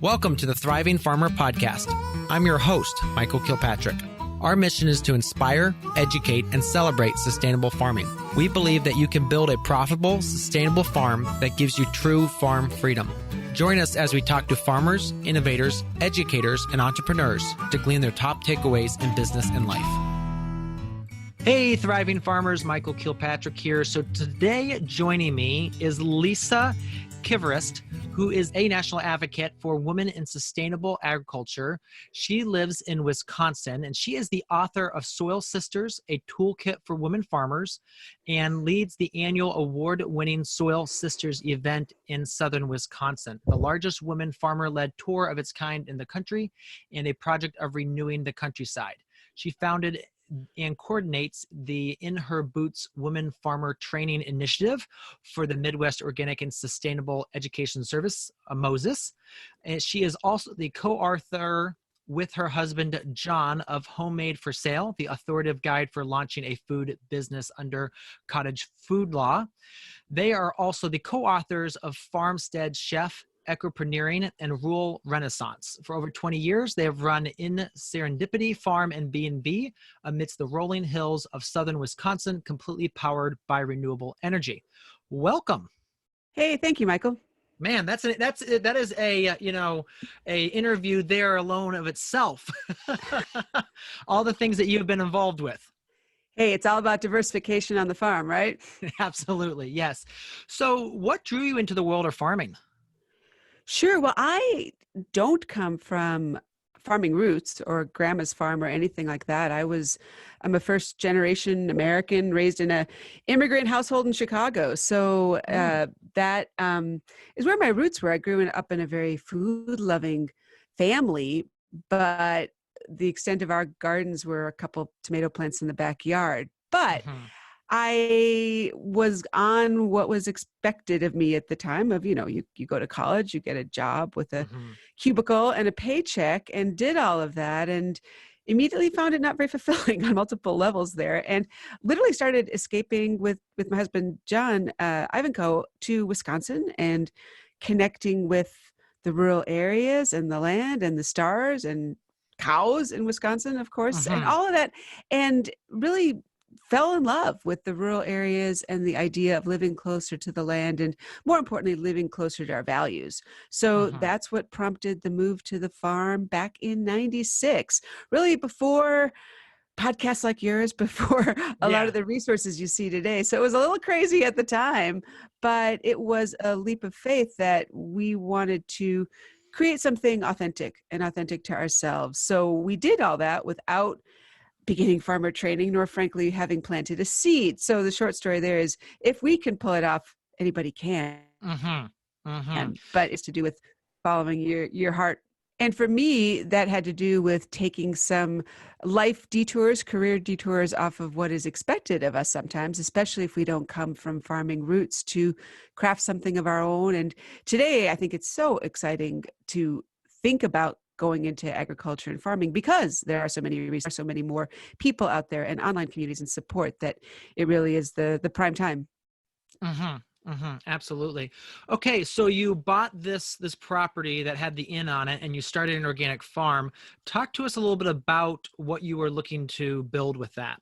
Welcome to the Thriving Farmer Podcast. I'm your host, Michael Kilpatrick. Our mission is to inspire, educate, and celebrate sustainable farming. We believe that you can build a profitable, sustainable farm that gives you true farm freedom. Join us as we talk to farmers, innovators, educators, and entrepreneurs to glean their top takeaways in business and life. Hey, Thriving Farmers, Michael Kilpatrick here. So today joining me is Lisa Kivirist, who is a national advocate for women in sustainable agriculture. She lives in Wisconsin, and she is the author of Soil Sisters, a toolkit for women farmers, and leads the annual award-winning Soil Sisters event in southern Wisconsin, the largest women farmer-led tour of its kind in the country and a project of renewing the countryside. She founded and coordinates the In Her Boots Women Farmer Training Initiative for the Midwest Organic and Sustainable Education Service, MOSES. And she is also the co-author with her husband, John, of Homemade for Sale, the authoritative guide for launching a food business under cottage-food law. They are also the co-authors of Farmstead Chef, Ecopreneuring, and Rural Renaissance. For over 20 years, they have run In Serendipity Farm and B&B amidst the rolling hills of southern Wisconsin, completely powered by renewable energy. Welcome. Hey, thank you, Michael. Man, that is a interview there alone of itself. All the things that you've been involved with. Hey, it's all about diversification on the farm, right? Absolutely, yes. So what drew you into the world of farming? Sure. Well, I don't come from farming roots or grandma's farm or anything like that. I'm a first generation American raised in a immigrant household in Chicago. So that is where my roots were. I grew up in a very food loving family, but the extent of our gardens were a couple tomato plants in the backyard. But I was on what was expected of me at the time of, you go to college, you get a job with a cubicle and a paycheck, and did all of that, and immediately found it not very fulfilling on multiple levels there, and literally started escaping with my husband, John Ivanko, to Wisconsin and connecting with the rural areas and the land and the stars and cows in Wisconsin, of course, and all of that, and really fell in love with the rural areas and the idea of living closer to the land, and more importantly, living closer to our values. So that's what prompted the move to the farm back in '96, really before podcasts like yours, before a lot of the resources you see today. So it was a little crazy at the time, but it was a leap of faith that we wanted to create something authentic to ourselves. So we did all that without beginning farmer training, nor frankly having planted a seed. So the short story there is, if we can pull it off, anybody can. But it's to do with following your heart. And for me, that had to do with taking some life detours, career detours off of what is expected of us sometimes, especially if we don't come from farming roots, to craft something of our own. And today, I think it's so exciting to think about going into agriculture and farming, because there are so many resources, so many more people out there and online communities and support, that it really is the prime time. Absolutely. Okay, so you bought this property that had the inn on it, and you started an organic farm. Talk to us a little bit about what you were looking to build with that.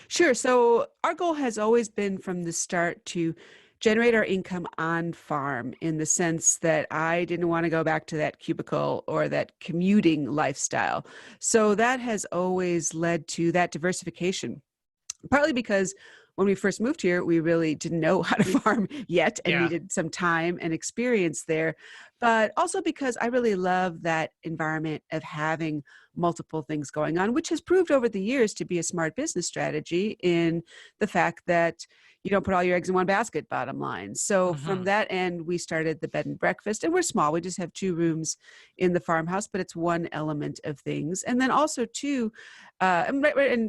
Sure. So our goal has always been from the start to generate our income on farm, in the sense that I didn't want to go back to that cubicle or that commuting lifestyle. So that has always led to that diversification, partly because when we first moved here, we really didn't know how to farm yet and needed some time and experience there. But also because I really love that environment of having multiple things going on, which has proved over the years to be a smart business strategy, in the fact that you don't put all your eggs in one basket, bottom line. So from that end, we started the bed and breakfast, and we're small. We just have 2 rooms in the farmhouse, but it's one element of things. And then also too, and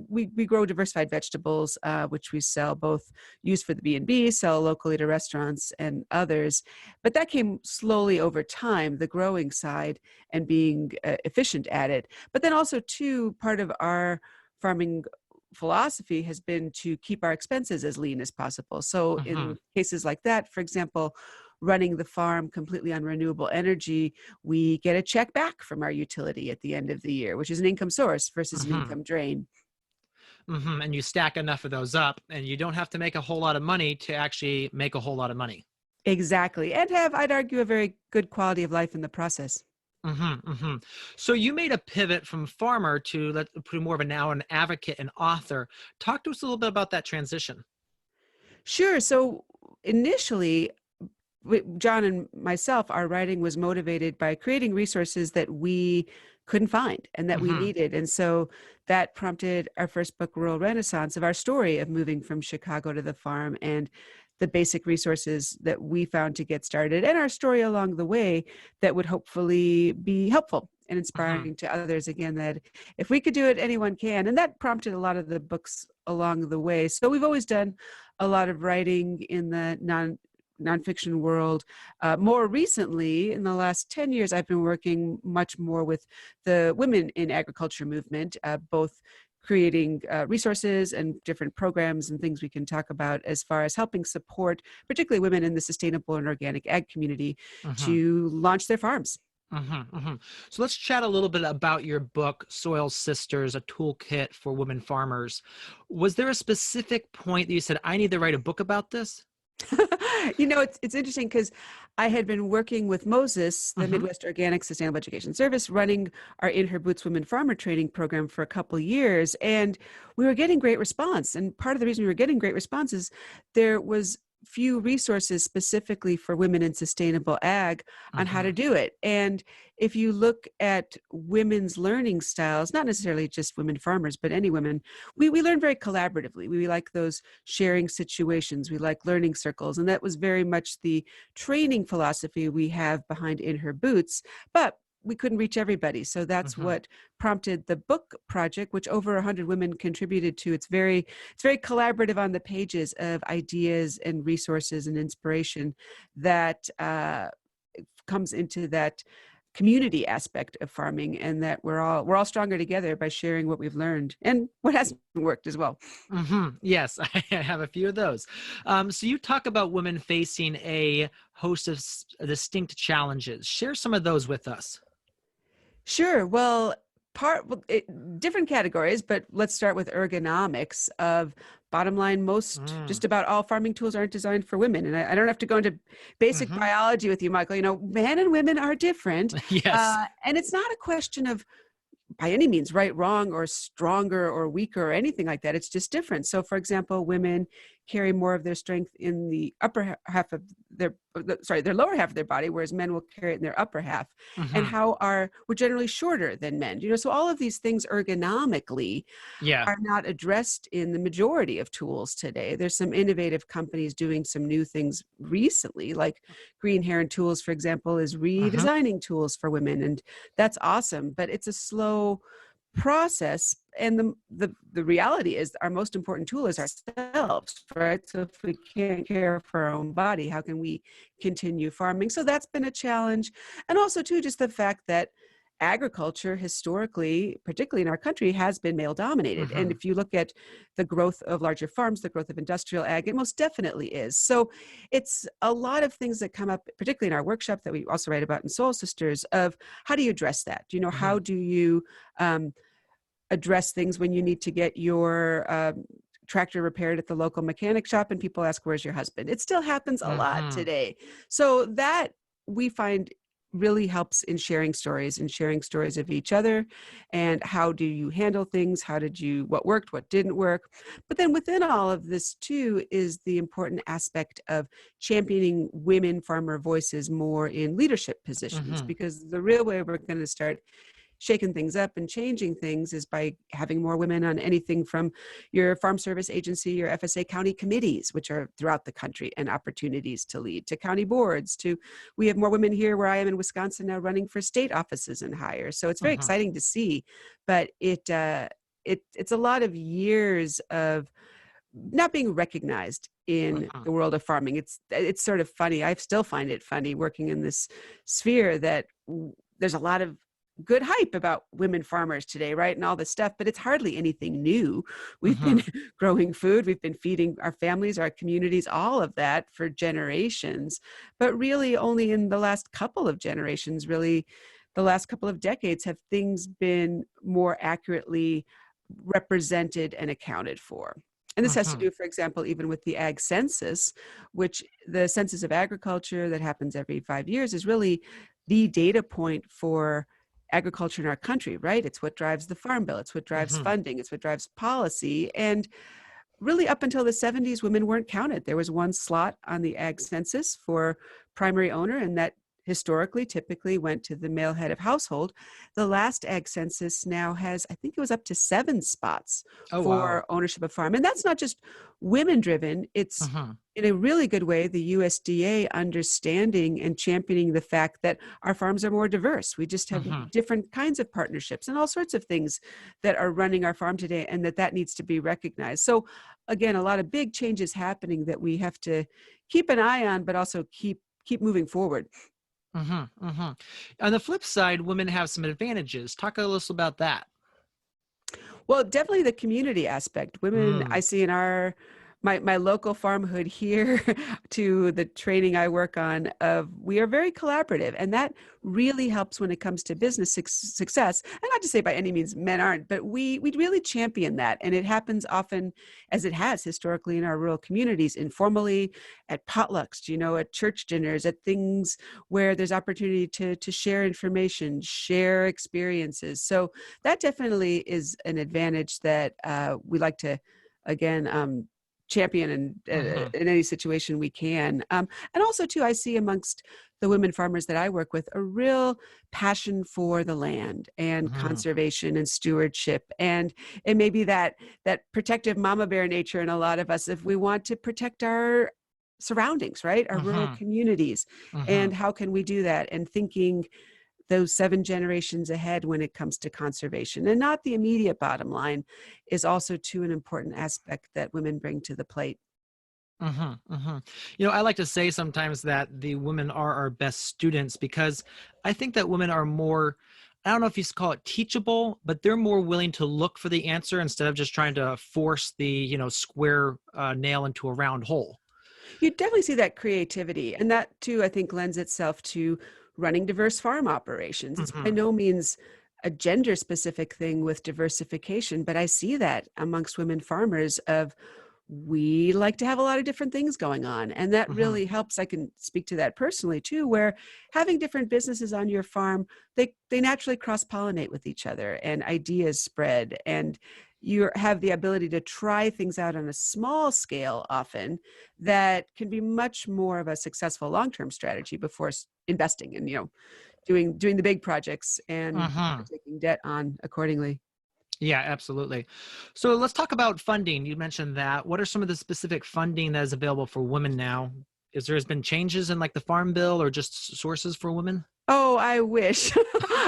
we grow diversified vegetables, which we sell, both used for the B&B, sell locally to restaurants and others. But that came slowly over time, the growing side and being efficient at it. But then also too, part of our farming philosophy has been to keep our expenses as lean as possible. So in cases like that, for example, running the farm completely on renewable energy, we get a check back from our utility at the end of the year, which is an income source versus an income drain. And you stack enough of those up and you don't have to make a whole lot of money to actually make a whole lot of money. Exactly. And have, I'd argue, a very good quality of life in the process. So you made a pivot from farmer to more of now an advocate and author. Talk to us a little bit about that transition. Sure. So initially, John and myself, our writing was motivated by creating resources that we couldn't find and that we needed. And so that prompted our first book, Rural Renaissance, of our story of moving from Chicago to the farm and the basic resources that we found to get started, and our story along the way that would hopefully be helpful and inspiring to others. Again, that if we could do it, anyone can. And that prompted a lot of the books along the way. So we've always done a lot of writing in the nonfiction world. More recently, in the last 10 years, I've been working much more with the women in agriculture movement, both creating resources and different programs and things we can talk about as far as helping support, particularly women in the sustainable and organic ag community, to launch their farms. So let's chat a little bit about your book, Soil Sisters, a toolkit for women farmers. Was there a specific point that you said, I need to write a book about this? It's interesting because I had been working with Moses, the Midwest Organic Sustainable Education Service, running our In Her Boots Women Farmer Training Program for a couple of years, and we were getting great response. And part of the reason we were getting great response is there was few resources specifically for women in sustainable ag on how to do it. And if you look at women's learning styles, not necessarily just women farmers, but any women, we learn very collaboratively. We like those sharing situations. We like learning circles. And that was very much the training philosophy we have behind In Her Boots. But we couldn't reach everybody. So that's what prompted the book project, which over 100 women contributed to. It's very collaborative on the pages of ideas and resources and inspiration that comes into that community aspect of farming, and that we're all stronger together by sharing what we've learned and what hasn't worked as well. Yes, I have a few of those. So you talk about women facing a host of distinct challenges. Share some of those with us. Sure. Well, different categories, but let's start with ergonomics. Of bottom line, just about all farming tools aren't designed for women. And I don't have to go into basic biology with you, Michael. Men and women are different. Yes. And it's not a question of by any means right, wrong, or stronger or weaker or anything like that. It's just different. So for example, women carry more of their strength in the upper half of their lower half of their body, whereas men will carry it in their upper half. And we're generally shorter than men. So all of these things ergonomically are not addressed in the majority of tools today. There's some innovative companies doing some new things recently, like Green Heron Tools, for example, is redesigning tools for women, and that's awesome. But it's a slow process, and the reality is our most important tool is ourselves, right? So if we can't care for our own body, how can we continue farming? So that's been a challenge. And also too, just the fact that agriculture historically, particularly in our country, has been male dominated. And if you look at the growth of larger farms, the growth of industrial ag, it most definitely is. So it's a lot of things that come up, particularly in our workshop that we also write about in Soul Sisters, of how do you address that? How do you address things when you need to get your tractor repaired at the local mechanic shop and people ask, where's your husband? It still happens a lot today. So that we find really helps in sharing stories of each other, and how do you handle things, what worked, what didn't work. But then within all of this too is the important aspect of championing women farmer voices more in leadership positions, because the real way we're going to start shaking things up and changing things is by having more women on anything from your farm service agency, your FSA county committees, which are throughout the country, and opportunities to lead, to county boards, we have more women here where I am in Wisconsin now running for state offices and higher. So it's very exciting to see, but it's a lot of years of not being recognized in the world of farming. It's sort of funny. I still find it funny working in this sphere that there's a lot of good hype about women farmers today, right? And all this stuff, but it's hardly anything new. We've Mm-hmm. been growing food, we've been feeding our families, our communities, all of that for generations. But really, only in the last couple of generations, really, the last couple of decades, have things been more accurately represented and accounted for. And this has to Mm-hmm. do, for example, even with the ag census, which the census of agriculture that happens every 5 years is really the data point for agriculture in our country, right? It's what drives the farm bill. It's what drives Mm-hmm. funding. It's what drives policy. And really, up until the 70s, women weren't counted. There was one slot on the ag census for primary owner, and that historically typically went to the male head of household. The last ag census now has, I think it was up to 7 spots Oh, wow. for ownership of farm. And that's not just women driven, it's Mm-hmm. in a really good way the USDA understanding and championing the fact that our farms are more diverse. We just have Mm-hmm. different kinds of partnerships and all sorts of things that are running our farm today, and that needs to be recognized. So again, a lot of big changes happening that we have to keep an eye on, but also keep moving forward. Mm-hmm. Mm-hmm. On the flip side, women have some advantages. Talk a little about that. Well, definitely the community aspect. Women, I Mm. see in my local farmhood here to the training I work on, of we are very collaborative, and that really helps when it comes to business success. And not to say by any means men aren't, but we really champion that, and it happens often, as it has historically in our rural communities, informally, at potlucks, at church dinners, at things where there's opportunity to share information, share experiences. So that definitely is an advantage that we like to, again, champion Mm-hmm. in any situation we can. And also, too, I see amongst the women farmers that I work with a real passion for the land and Mm-hmm. conservation and stewardship. And it may be that protective mama bear nature in a lot of us, if we want to protect our surroundings, right? Our rural Mm-hmm. communities. Mm-hmm. And how can we do that? And thinking those 7 generations ahead when it comes to conservation, and not the immediate bottom line, is also too an important aspect that women bring to the plate. Mm-hmm. Mm-hmm. I like to say sometimes that the women are our best students because I think that women are more, I don't know if you call it teachable, but they're more willing to look for the answer instead of just trying to force the, square nail into a round hole. You definitely see that creativity, and that too, I think, lends itself to running diverse farm operations. It's by Mm-hmm. no means a gender specific thing with diversification, but I see that amongst women farmers of, we like to have a lot of different things going on, and that Mm-hmm. really helps. I can speak to that personally too, where having different businesses on your farm, they naturally cross pollinate with each other, and ideas spread, and you have the ability to try things out on a small scale often that can be much more of a successful long-term strategy before investing and doing the big projects and Mm-hmm. taking debt on accordingly. Yeah, absolutely. So let's talk about funding. You mentioned that. What are some of the specific funding that is available for women now? Is there has been changes in like the farm bill or just sources for women? Oh, I wish.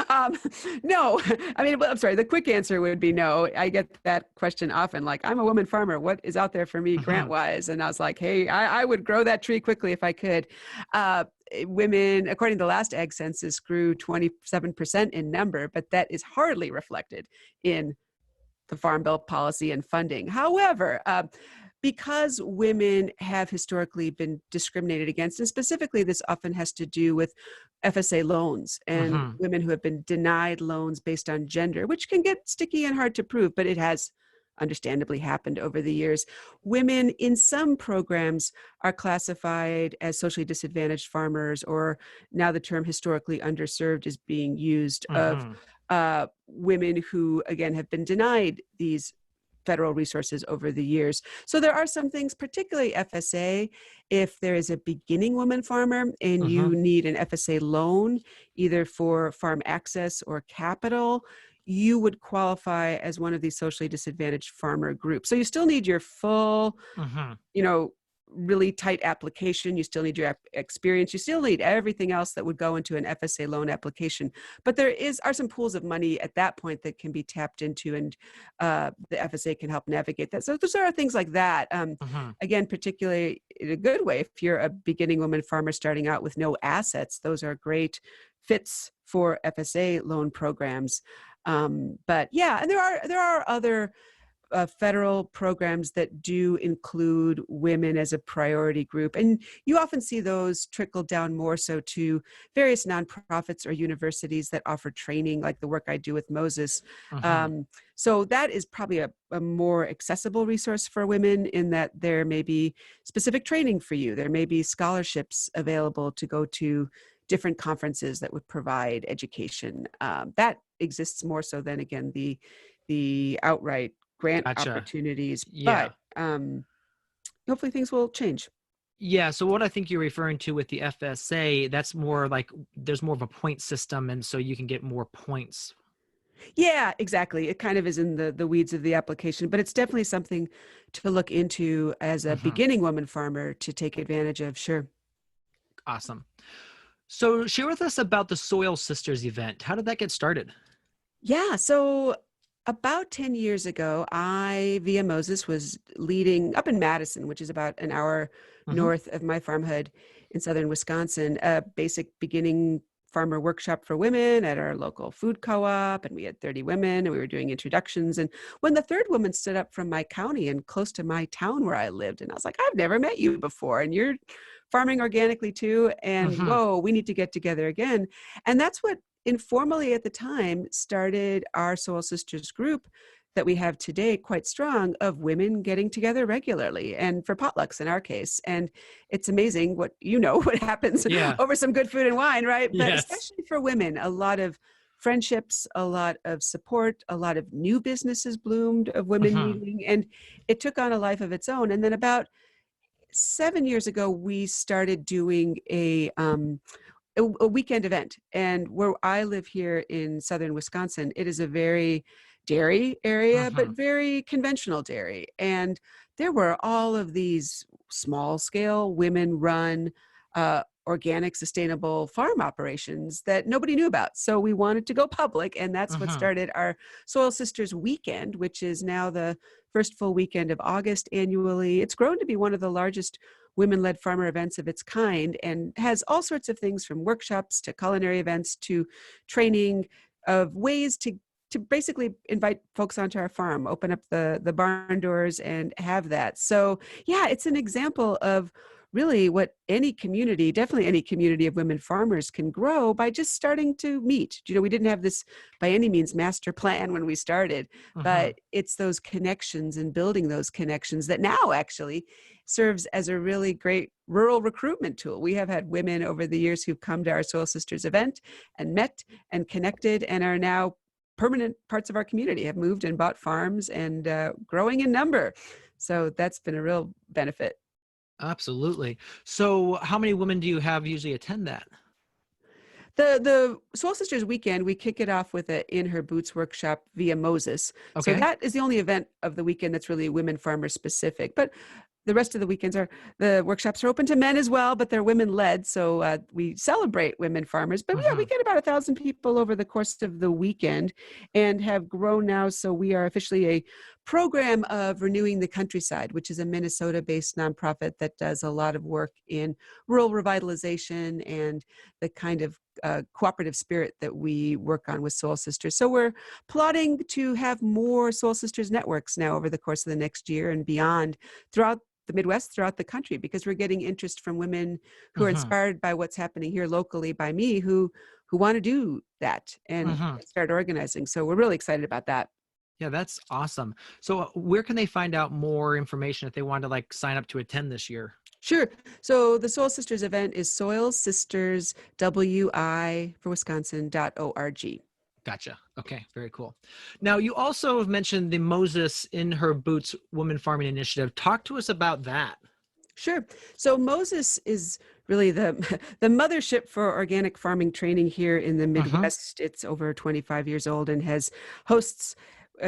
um, no, I mean, well, I'm sorry. The quick answer would be no. I get that question often. Like, I'm a woman farmer. What is out there for me grant Mm-hmm. wise? And I was like, hey, I would grow that tree quickly if I could. Uh, Women, according to the last ag census, grew 27% in number, but that is hardly reflected in the Farm Bill policy and funding. However, because women have historically been discriminated against, and specifically this often has to do with FSA loans and Mm-hmm. women who have been denied loans based on gender, which can get sticky and hard to prove, but it has understandably happened over the years. Women in some programs are classified as socially disadvantaged farmers, or now the term historically underserved is being used of Mm-hmm. women who, again, have been denied these federal resources over the years. So there are some things, particularly FSA, if there is a beginning woman farmer and Mm-hmm. you need an FSA loan, either for farm access or capital, you would qualify as one of these socially disadvantaged farmer groups. So you still need your full, Mm-hmm. you know, really tight application. You still need your experience. You still need everything else that would go into an FSA loan application. But there are some pools of money at that point that can be tapped into, and the FSA can help navigate that. So those are things like that. Again, particularly in a good way, if you're a beginning woman farmer starting out with no assets, those are great fits for FSA loan programs. But yeah, and there are other federal programs that do include women as a priority group. And you often see those trickle down more so to various nonprofits or universities that offer training, like the work I do with Moses. So that is probably a more accessible resource for women, in that there may be specific training for you. There may be scholarships available to go to different conferences that would provide education. That exists more so than, again, the outright grant opportunities. Yeah. But hopefully things will change. Yeah. So what I think you're referring to with the FSA, that's more like there's more of a point system, and so you can get more points. Yeah, exactly. It kind of is in the weeds of the application, but it's definitely something to look into as a beginning woman farmer to take advantage of. Sure. Awesome. So share with us about the Soil Sisters event. How did that get started? Yeah. So about 10 years ago, I, via Moses, was leading up in Madison, which is about an hour north of my farmhood in southern Wisconsin, a basic beginning farmer workshop for women at our local food co-op. And we had 30 women, and we were doing introductions. And when the third woman stood up from my county and close to my town where I lived, and I was like, I've never met you before, and you're farming organically too. And whoa, we need to get together again. And that's what informally at the time started our Soil Sisters group that we have today, quite strong, of women getting together regularly, and for potlucks in our case. And it's amazing what happens over some good food and wine, right? But especially for women, a lot of friendships, a lot of support, a lot of new businesses bloomed of women meeting, and it took on a life of its own. And then about 7 years ago, we started doing a weekend event. And where I live here in southern Wisconsin, it is a very dairy area, but very conventional dairy. And there were all of these small scale women run organic, sustainable farm operations that nobody knew about. So we wanted to go public, and that's what started our Soil Sisters Weekend, which is now the first full weekend of August annually. It's grown to be one of the largest women-led farmer events of its kind, and has all sorts of things from workshops to culinary events to training of ways to basically invite folks onto our farm, open up the barn doors and have that. So yeah, it's an example of really what any community, definitely any community of women farmers, can grow by just starting to meet. We didn't have this by any means master plan when we started, but it's those connections and building those connections that now actually serves as a really great rural recruitment tool. We have had women over the years who've come to our Soil Sisters event and met and connected, and are now permanent parts of our community, have moved and bought farms, and growing in number. So that's been a real benefit. Absolutely. So how many women do you have usually attend that? The Soul Sisters Weekend, we kick it off with a In Her Boots workshop via Moses. Okay. So that is the only event of the weekend that's really women farmer specific. But the rest of the weekends the workshops are open to men as well, but they're women led. So we celebrate women farmers. But yeah, we get about 1,000 people over the course of the weekend, and have grown now. So we are officially a program of Renewing the Countryside, which is a Minnesota-based nonprofit that does a lot of work in rural revitalization and the kind of cooperative spirit that we work on with Soul Sisters. So we're plotting to have more Soul Sisters networks now over the course of the next year and beyond, throughout the Midwest, throughout the country, because we're getting interest from women who are inspired by what's happening here locally by me, who want to do that and start organizing. So we're really excited about that. Yeah, that's awesome. So where can they find out more information if they want to sign up to attend this year? Sure. So the Soil Sisters event is soilsisterswi for Wisconsin.org. Gotcha. Okay. Very cool. Now, you also have mentioned the Moses In Her Boots Woman Farming Initiative. Talk to us about that. Sure. So Moses is really the mothership for organic farming training here in the Midwest. It's over 25 years old and hosts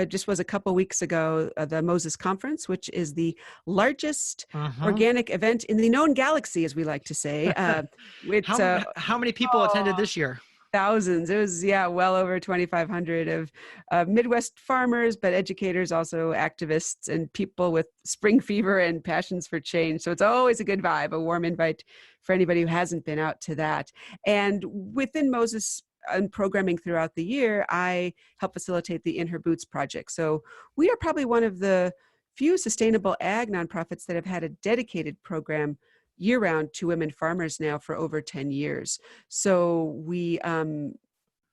just was a couple weeks ago, the Moses Conference, which is the largest Uh-huh. organic event in the known galaxy, as we like to say. It's How many people attended this year? thousands. It was, yeah, well over 2,500 of Midwest farmers, but educators, also activists and people with spring fever and passions for change. So it's always a good vibe, a warm invite for anybody who hasn't been out to that. And within Moses and programming throughout the year, I help facilitate the In Her Boots project. So we are probably one of the few sustainable ag nonprofits that have had a dedicated program year-round to women farmers now for over 10 years. So we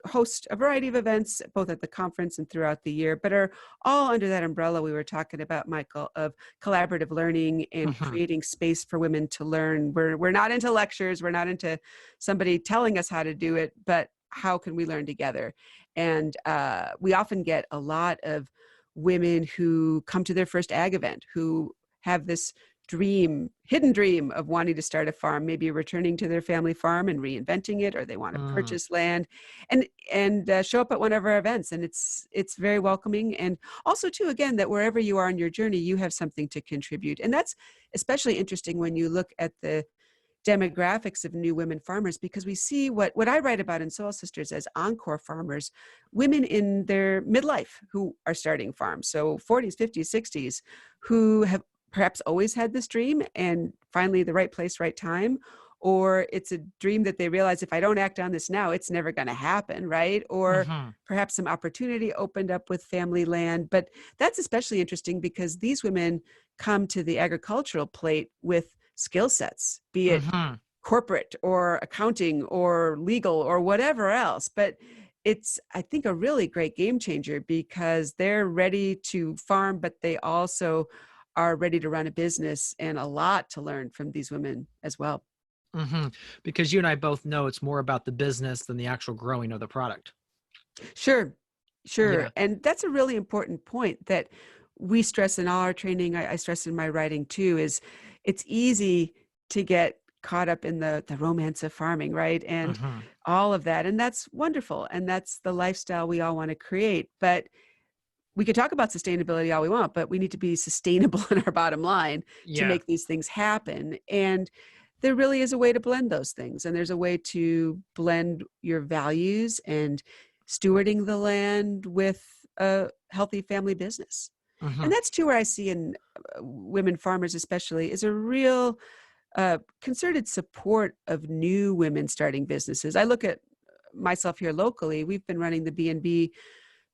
host a variety of events, both at the conference and throughout the year, but are all under that umbrella we were talking about, Michael, of collaborative learning and Uh-huh. creating space for women to learn. We're not into lectures, we're not into somebody telling us how to do it, but how can we learn together? And we often get a lot of women who come to their first ag event, who have this hidden dream of wanting to start a farm, maybe returning to their family farm and reinventing it, or they want to Mm. purchase land and show up at one of our events. And it's very welcoming. And also too, again, that wherever you are on your journey, you have something to contribute. And that's especially interesting when you look at the demographics of new women farmers, because we see what I write about in Soil Sisters as encore farmers, women in their midlife who are starting farms. So 40s, 50s, 60s, who have perhaps always had this dream and finally the right place, right time, or it's a dream that they realize if I don't act on this now, it's never going to happen, right? Or Uh-huh. perhaps some opportunity opened up with family land. But that's especially interesting because these women come to the agricultural plate with skill sets, be it Uh-huh. corporate or accounting or legal or whatever else. But it's, I think, a really great game changer because they're ready to farm, but they also are ready to run a business, and a lot to learn from these women as well. Uh-huh. Because you and I both know it's more about the business than the actual growing of the product. Sure, sure. Yeah. And that's a really important point that we stress in all our training. I stress in my writing too, is it's easy to get caught up in the romance of farming, right? And Uh-huh. all of that. And that's wonderful. And that's the lifestyle we all want to create. But we could talk about sustainability all we want, but we need to be sustainable in our bottom line to Yeah. make these things happen. And there really is a way to blend those things. And there's a way to blend your values and stewarding the land with a healthy family business. And Uh-huh. that's too where I see in women farmers, especially, is a real concerted support of new women starting businesses. I look at myself here locally. We've been running the B&B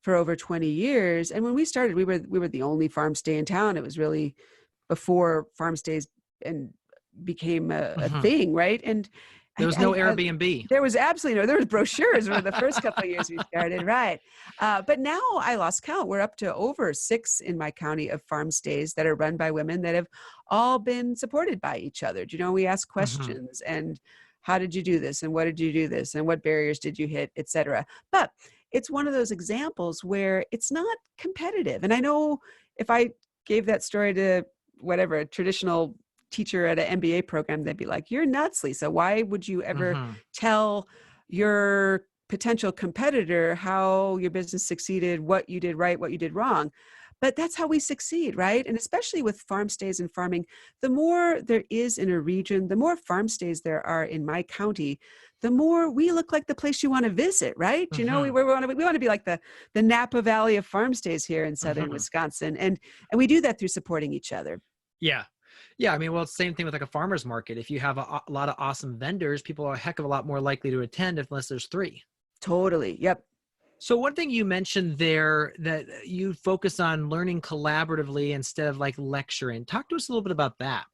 for over 20 years. And when we started, we were the only farm stay in town. It was really before farm stays and became a Uh-huh. thing, right? And There was no Airbnb. there was absolutely no, there was brochures for the first couple of years we started, right? But now I lost count. We're up to over 6 in my county of farm stays that are run by women that have all been supported by each other. Do you know, we ask Uh-huh. questions and how did you do this? And what did you do this? And what barriers did you hit, et cetera. But it's one of those examples where it's not competitive. And I know if I gave that story to whatever, a traditional teacher at an MBA program, they'd be like, you're nuts, Lisa. Why would you ever Uh-huh. tell your potential competitor how your business succeeded, what you did right, what you did wrong? But that's how we succeed, right? And especially with farm stays and farming, the more there is in a region, the more farm stays there are in my county, the more we look like the place you want to visit, right? You know, Uh-huh. we want to be like the Napa Valley of farm stays here in southern Uh-huh. Wisconsin, and we do that through supporting each other. Yeah. Yeah. I mean, well, it's the same thing with like a farmer's market. If you have a lot of awesome vendors, people are a heck of a lot more likely to attend unless there's 3. Totally. Yep. So one thing you mentioned there that you focus on learning collaboratively instead of like lecturing. Talk to us a little bit about that.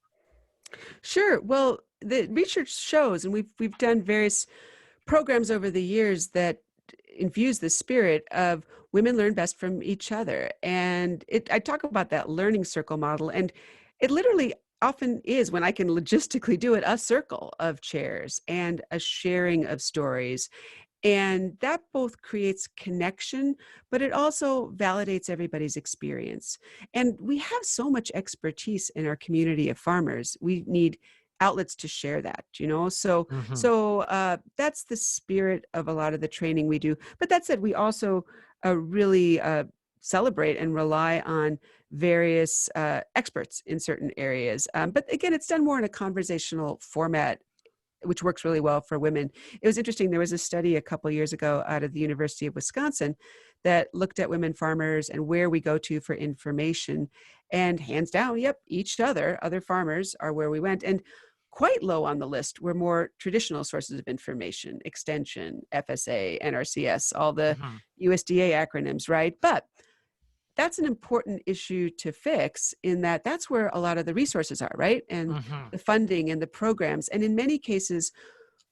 Sure. Well, the research shows, and we've done various programs over the years that infuse the spirit of women learn best from each other. And I talk about that learning circle model, and it literally often is, when I can logistically do it, a circle of chairs and a sharing of stories. And that both creates connection, but it also validates everybody's experience. And we have so much expertise in our community of farmers. We need outlets to share that, you know? So, Uh-huh. that's the spirit of a lot of the training we do. But that said, we also really celebrate and rely on various experts in certain areas. But again, it's done more in a conversational format, which works really well for women. It was interesting. There was a study a couple of years ago out of the University of Wisconsin that looked at women farmers and where we go to for information. And hands down, yep, other farmers are where we went. And quite low on the list were more traditional sources of information, Extension, FSA, NRCS, all the Mhm. USDA acronyms, right? But that's an important issue to fix, in that that's where a lot of the resources are, right? And Mhm. the funding and the programs. And in many cases,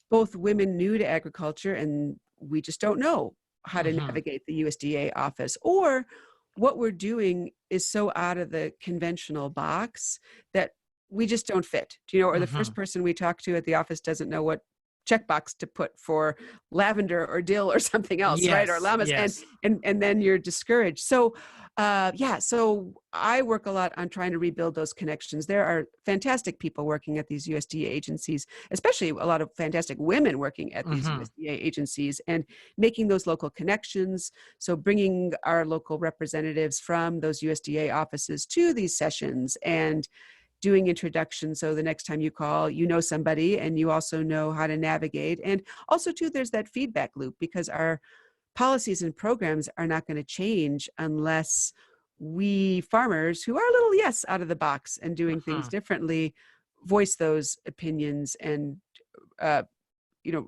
both women new to agriculture, and we just don't know how to Mhm. navigate the USDA office, or what we're doing is so out of the conventional box that we just don't fit. Do you know, or the first Mhm. person we talk to at the office doesn't know what checkbox to put for lavender or dill or something else, right? Or Yes. llamas, Yes. and then you're discouraged. So yeah, so I work a lot on trying to rebuild those connections. There are fantastic people working at these USDA agencies, especially a lot of fantastic women working at these Mhm. USDA agencies, and making those local connections. So bringing our local representatives from those USDA offices to these sessions and doing introductions. So the next time you call, you know somebody and you also know how to navigate. And also too, there's that feedback loop, because our policies and programs are not going to change unless we farmers, who are a little, yes, out of the box and doing things Mhm. differently, voice those opinions and uh, you know,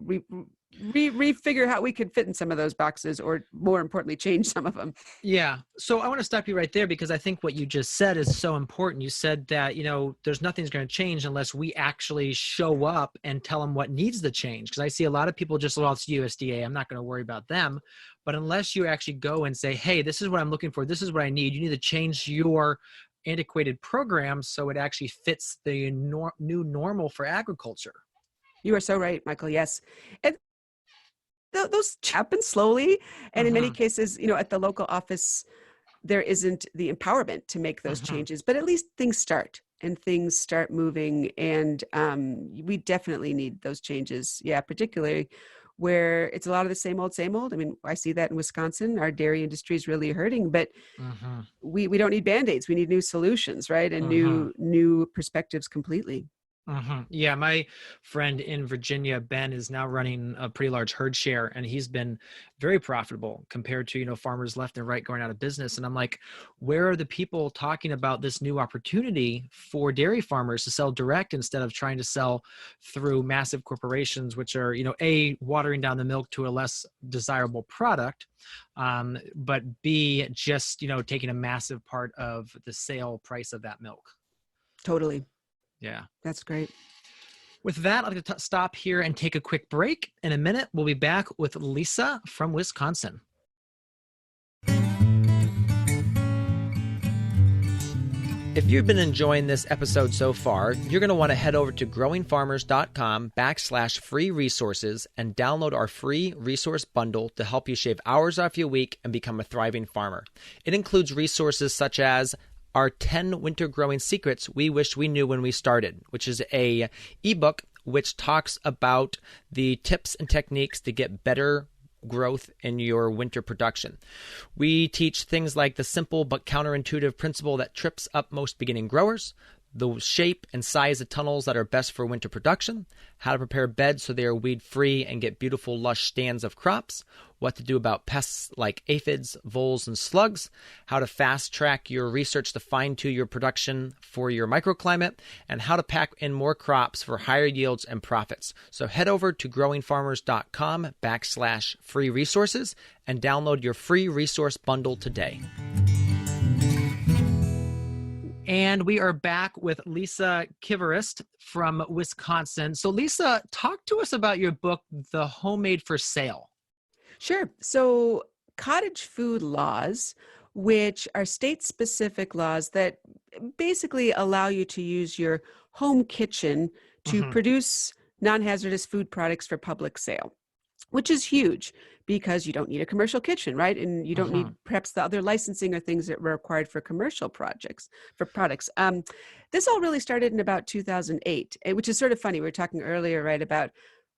refigure how we could fit in some of those boxes, or more importantly, change some of them. Yeah. So I want to stop you right there because I think what you just said is so important. You said that, there's nothing's going to change unless we actually show up and tell them what needs to change. Because I see a lot of people just, well, it's USDA, I'm not going to worry about them. But unless you actually go and say, hey, this is what I'm looking for, this is what I need, you need to change your antiquated program so it actually fits the new normal for agriculture. You are so right, Michael. Yes. And those happen slowly. And in many Mm-hmm. cases, at the local office, there isn't the empowerment to make those Mm-hmm. changes, but at least things start and things start moving. And we definitely need those changes. Yeah, particularly where it's a lot of the same old, same old. I mean, I see that in Wisconsin. Our dairy industry is really hurting, but Mm-hmm. we don't need band-aids. We need new solutions, right? And Mm-hmm. new perspectives completely. Yeah, my friend in Virginia, Ben, is now running a pretty large herd share, and he's been very profitable compared to, farmers left and right going out of business. And I'm like, where are the people talking about this new opportunity for dairy farmers to sell direct instead of trying to sell through massive corporations, which are, watering down the milk to a less desirable product, but B, just, taking a massive part of the sale price of that milk. Totally. Yeah. That's great. With that, I'd like to stop here and take a quick break. In a minute, we'll be back with Lisa from Wisconsin. If you've been enjoying this episode so far, you're going to want to head over to growingfarmers.com/free resources and download our free resource bundle to help you shave hours off your week and become a thriving farmer. It includes resources such as our 10 winter growing secrets we wish we knew when we started, which is a ebook which talks about the tips and techniques to get better growth in your winter production. We teach things like the simple but counterintuitive principle that trips up most beginning growers, the shape and size of tunnels that are best for winter production, how to prepare beds so they are weed-free and get beautiful, lush stands of crops, what to do about pests like aphids, voles, and slugs, how to fast-track your research to fine-tune your production for your microclimate, and how to pack in more crops for higher yields and profits. So head over to growingfarmers.com/free resources and download your free resource bundle today. And we are back with Lisa Kivirist from Wisconsin. So Lisa, talk to us about your book, The Homemade for Sale. Sure. So cottage food laws, which are state-specific laws that basically allow you to use your home kitchen to Mm-hmm. produce non-hazardous food products for public sale, which is huge because you don't need a commercial kitchen, right? And you don't Mm-hmm. need perhaps the other licensing or things that were required for commercial projects, for products. This all really started in about 2008, which is sort of funny. We were talking earlier, right, about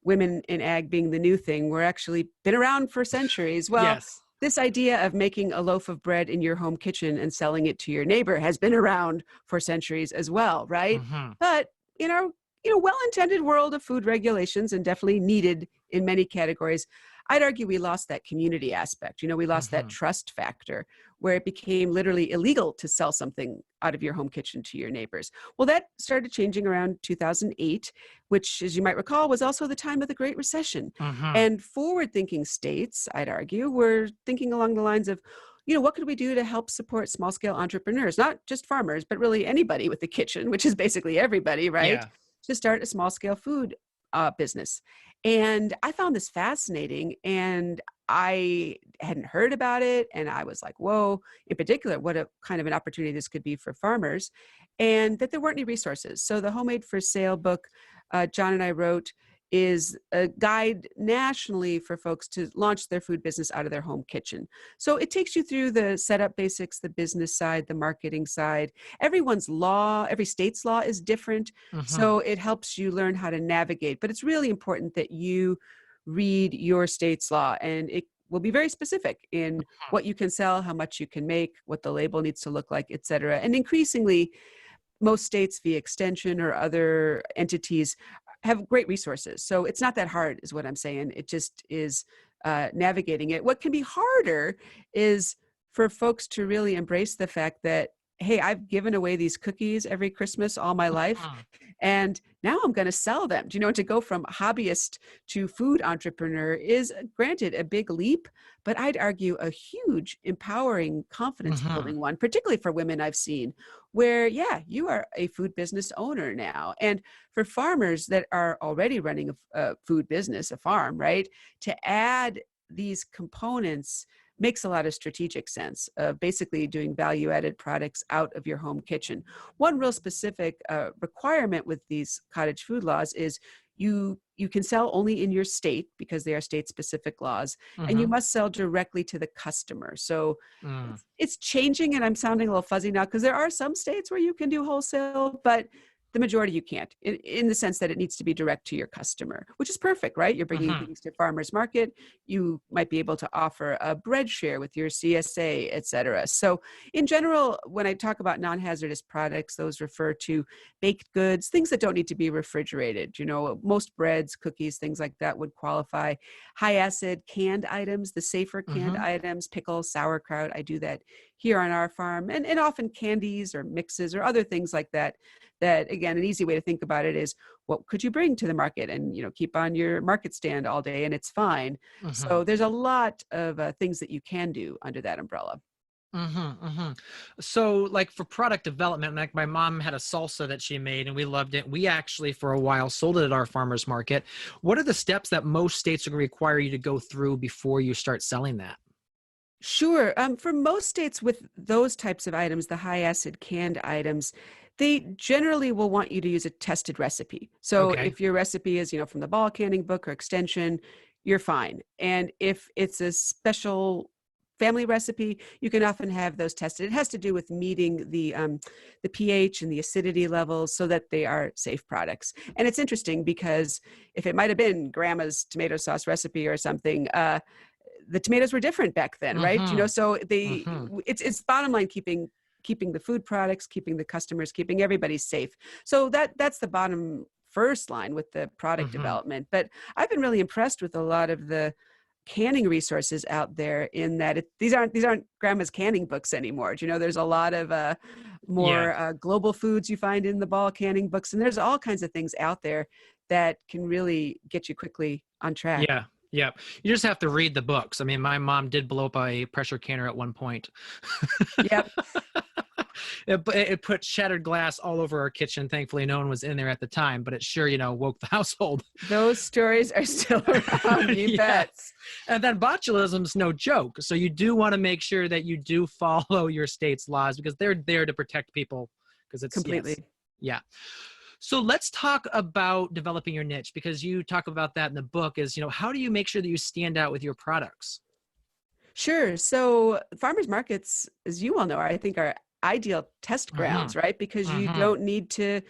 women in ag being the new thing. We're actually been around for centuries. Well, Yes. this idea of making a loaf of bread in your home kitchen and selling it to your neighbor has been around for centuries as well, right? Mm-hmm. But in our well-intended world of food regulations, and definitely needed in many categories, I'd argue we lost that community aspect. We lost that Mm-hmm. trust factor where it became literally illegal to sell something out of your home kitchen to your neighbors. Well, that started changing around 2008, which, as you might recall, was also the time of the Great Recession. Mm-hmm. And forward-thinking states, I'd argue, were thinking along the lines of, what could we do to help support small-scale entrepreneurs, not just farmers, but really anybody with a kitchen, which is basically everybody, right? Yeah. To start a small-scale food business. And I found this fascinating, and I hadn't heard about it. And I was like, whoa, in particular, what a kind of an opportunity this could be for farmers, and that there weren't any resources. So the Homemade for Sale book John and I wrote is a guide nationally for folks to launch their food business out of their home kitchen. So it takes you through the setup basics, the business side, the marketing side. Every state's law is different. Mm-hmm. So it helps you learn how to navigate. But it's really important that you read your state's law, and it will be very specific in what you can sell, how much you can make, what the label needs to look like, et cetera. And increasingly, most states via extension or other entities have great resources. So it's not that hard is what I'm saying. It just is navigating it. What can be harder is for folks to really embrace the fact that, hey, I've given away these cookies every Christmas all my life, Mm-hmm. and now I'm going to sell them. To go from hobbyist to food entrepreneur is, granted, a big leap, but I'd argue a huge, empowering, confidence Mm-hmm. building one, particularly for women I've seen, where, yeah, you are a food business owner now. And for farmers that are already running a food business, a farm, right, to add these components makes a lot of strategic sense of basically doing value-added products out of your home kitchen. One real specific requirement with these cottage food laws is you can sell only in your state because they are state-specific laws, and you Mm-hmm. must sell directly to the customer. So Mm. it's changing, and I'm sounding a little fuzzy now because there are some states where you can do wholesale, but the majority you can't, in the sense that it needs to be direct to your customer, which is perfect, right? You're bringing Mm-hmm. things to farmers market. You might be able to offer a bread share with your CSA, et cetera. So in general, when I talk about non-hazardous products, those refer to baked goods, things that don't need to be refrigerated. Most breads, cookies, things like that would qualify. High acid canned items, the safer canned Mm-hmm. items, pickles, sauerkraut. I do that here on our farm, and often candies or mixes or other things like that. That, again, an easy way to think about it is, what could you bring to the market and keep on your market stand all day and it's fine. Mm-hmm. So there's a lot of things that you can do under that umbrella. Mm-hmm. Mm-hmm. So, like for product development, like my mom had a salsa that she made and we loved it. We actually, for a while, sold it at our farmers market. What are the steps that most states are going to require you to go through before you start selling that? Sure. For most states with those types of items, the high acid canned items, they generally will want you to use a tested recipe. So Okay. if your recipe is, from the ball canning book or extension, you're fine. And if it's a special family recipe, you can often have those tested. It has to do with meeting the pH and the acidity levels so that they are safe products. And it's interesting because if it might have been grandma's tomato sauce recipe or something, the tomatoes were different back then, right? Mm-hmm. So Mm-hmm. it's bottom line, keeping the food products, keeping the customers, keeping everybody safe. So that's the bottom first line with the product Mm-hmm. development. But I've been really impressed with a lot of the canning resources out there, in that these aren't grandma's canning books anymore. There's a lot of Yeah. more global foods you find in the ball canning books, and there's all kinds of things out there that can really get you quickly on track. Yeah. Yeah. You just have to read the books. I mean, my mom did blow up a pressure canner at one point. Yep. It put shattered glass all over our kitchen. Thankfully, no one was in there at the time, but it sure, woke the household. Those stories are still around, you Yeah. bet. And then botulism's no joke. So you do want to make sure that you do follow your state's laws because they're there to protect people. Because it's, yes. Completely. Yeah. So let's talk about developing your niche, because you talk about that in the book is, how do you make sure that you stand out with your products? Sure. So farmers markets, as you well know, I think are ideal test Mm-hmm. grounds, right? Because you Mm-hmm. don't need to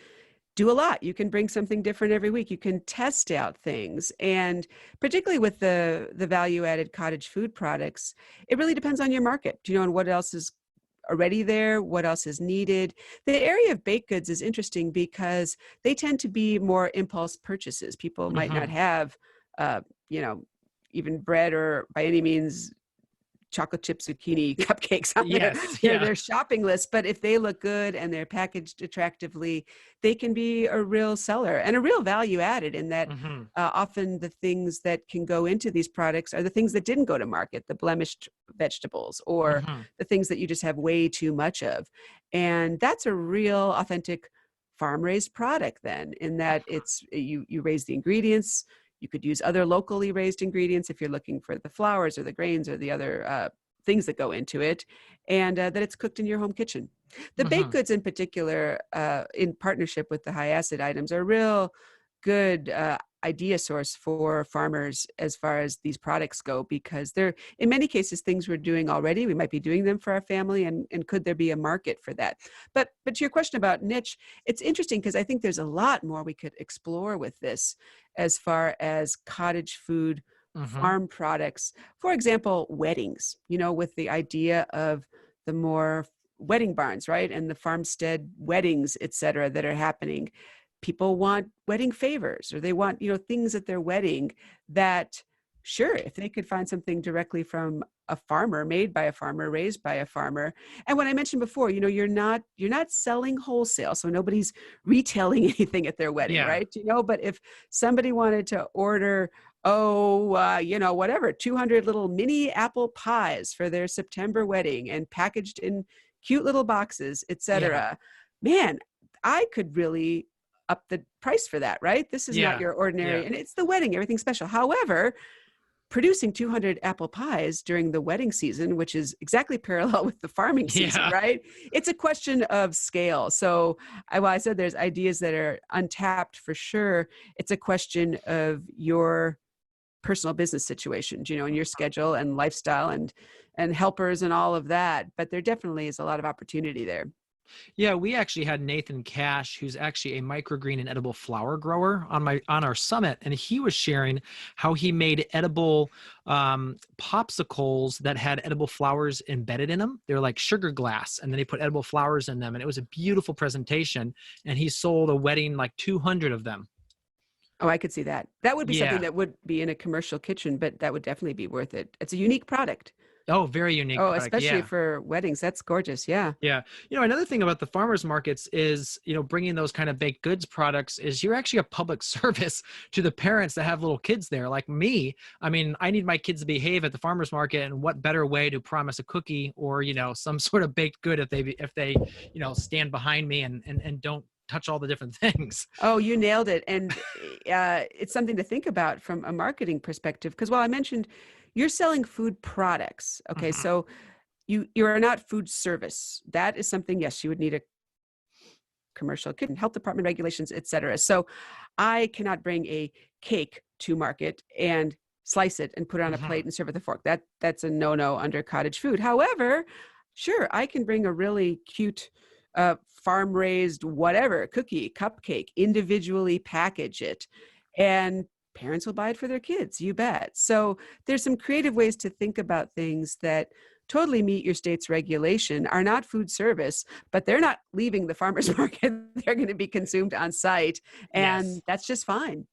do a lot. You can bring something different every week. You can test out things. And particularly with the value-added cottage food products, it really depends on your market, and what else is already there, what else is needed. The area of baked goods is interesting because they tend to be more impulse purchases. People might not have, uh, you know, even bread or by any means chocolate chip zucchini cupcakes on Yes. their shopping list. But if they look good and they're packaged attractively, they can be a real seller and a real value added in that often the things that can go into these products are the things that didn't go to market, the blemished vegetables or the things that you just have way too much of. And that's a real authentic farm raised product then, in that it's you raise the ingredients. You could use other locally raised ingredients if you're looking for the flours or the grains or the other things that go into it, and that it's cooked in your home kitchen. The baked goods in particular, in partnership with the high acid items, are a real good idea source for farmers as far as these products go, because they're in many cases things we're doing already. We might be doing them for our family, and could there be a market for that? But to your question about niche, it's interesting because I think there's a lot more we could explore with this as far as cottage food farm products. For example, weddings, with the idea of the more wedding barns, right? And the farmstead weddings, et cetera, that are happening. People want wedding favors, or they want, things at their wedding that, sure, if they could find something directly from a farmer, made by a farmer, raised by a farmer. And when I mentioned before, you're not selling wholesale, so nobody's retailing anything at their wedding, right? But if somebody wanted to order, whatever, 200 little mini apple pies for their September wedding and packaged in cute little boxes, et cetera, man, I could really up the price for that, right? This is not your ordinary, and it's the wedding, everything special. However, producing 200 apple pies during the wedding season, which is exactly parallel with the farming season, right? It's a question of scale. So I said there's ideas that are untapped for sure. It's a question of your personal business situation, and your schedule and lifestyle and helpers and all of that. But there definitely is a lot of opportunity there. Yeah, we actually had Nathan Cash, who's actually a microgreen and edible flower grower on our summit, and he was sharing how he made edible popsicles that had edible flowers embedded in them. They're like sugar glass, and then he put edible flowers in them, and it was a beautiful presentation. And he sold a wedding like 200 of them. Oh, I could see that. That would be something that would be in a commercial kitchen, but that would definitely be worth it. It's a unique product. Oh, very unique product. Especially for weddings. That's gorgeous. Yeah. Yeah. Another thing about the farmers markets is, bringing those kind of baked goods products is you're actually a public service to the parents that have little kids there. Like me, I mean, I need my kids to behave at the farmers market, and what better way to promise a cookie or, some sort of baked good if they stand behind me and don't touch all the different things. Oh, you nailed it. And it's something to think about from a marketing perspective, because while I mentioned you're selling food products. Okay. So you are not food service. That is something, yes, you would need a commercial kitchen, health department regulations, et cetera. So I cannot bring a cake to market and slice it and put it on a plate and serve it with a fork. That's a no-no under cottage food. However, sure, I can bring a really cute farm-raised whatever, cookie, cupcake, individually package it, and parents will buy it for their kids, you bet. So there's some creative ways to think about things that totally meet your state's regulation, are not food service, but they're not leaving the farmer's market. They're going to be consumed on site, and that's just fine.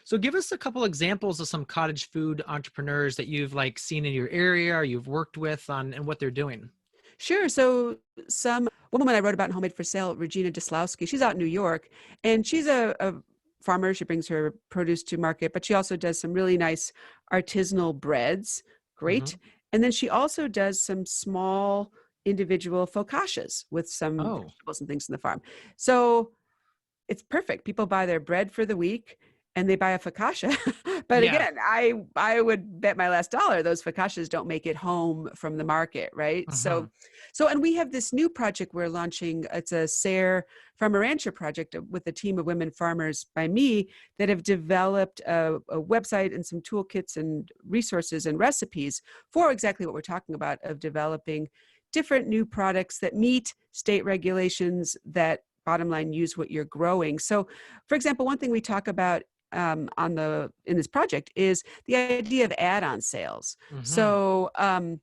So give us a couple examples of some cottage food entrepreneurs that you've seen in your area or you've worked with on and what they're doing. Sure. So some woman I wrote about in Homemade for Sale, Regina Dislowski, she's out in New York, and she's a farmer. She brings her produce to market, but she also does some really nice artisanal breads. Great. And then she also does some small individual focaccias with some vegetables and things in the farm. So it's perfect. People buy their bread for the week and they buy a focaccia. But again, I would bet my last dollar those focaccias don't make it home from the market, right? So and we have this new project we're launching. It's a SARE Farmer Rancher project with a team of women farmers by me that have developed a website and some toolkits and resources and recipes for exactly what we're talking about, of developing different new products that meet state regulations, that bottom line, use what you're growing. So, for example, one thing we talk about in this project is the idea of add-on sales. Mm-hmm. So,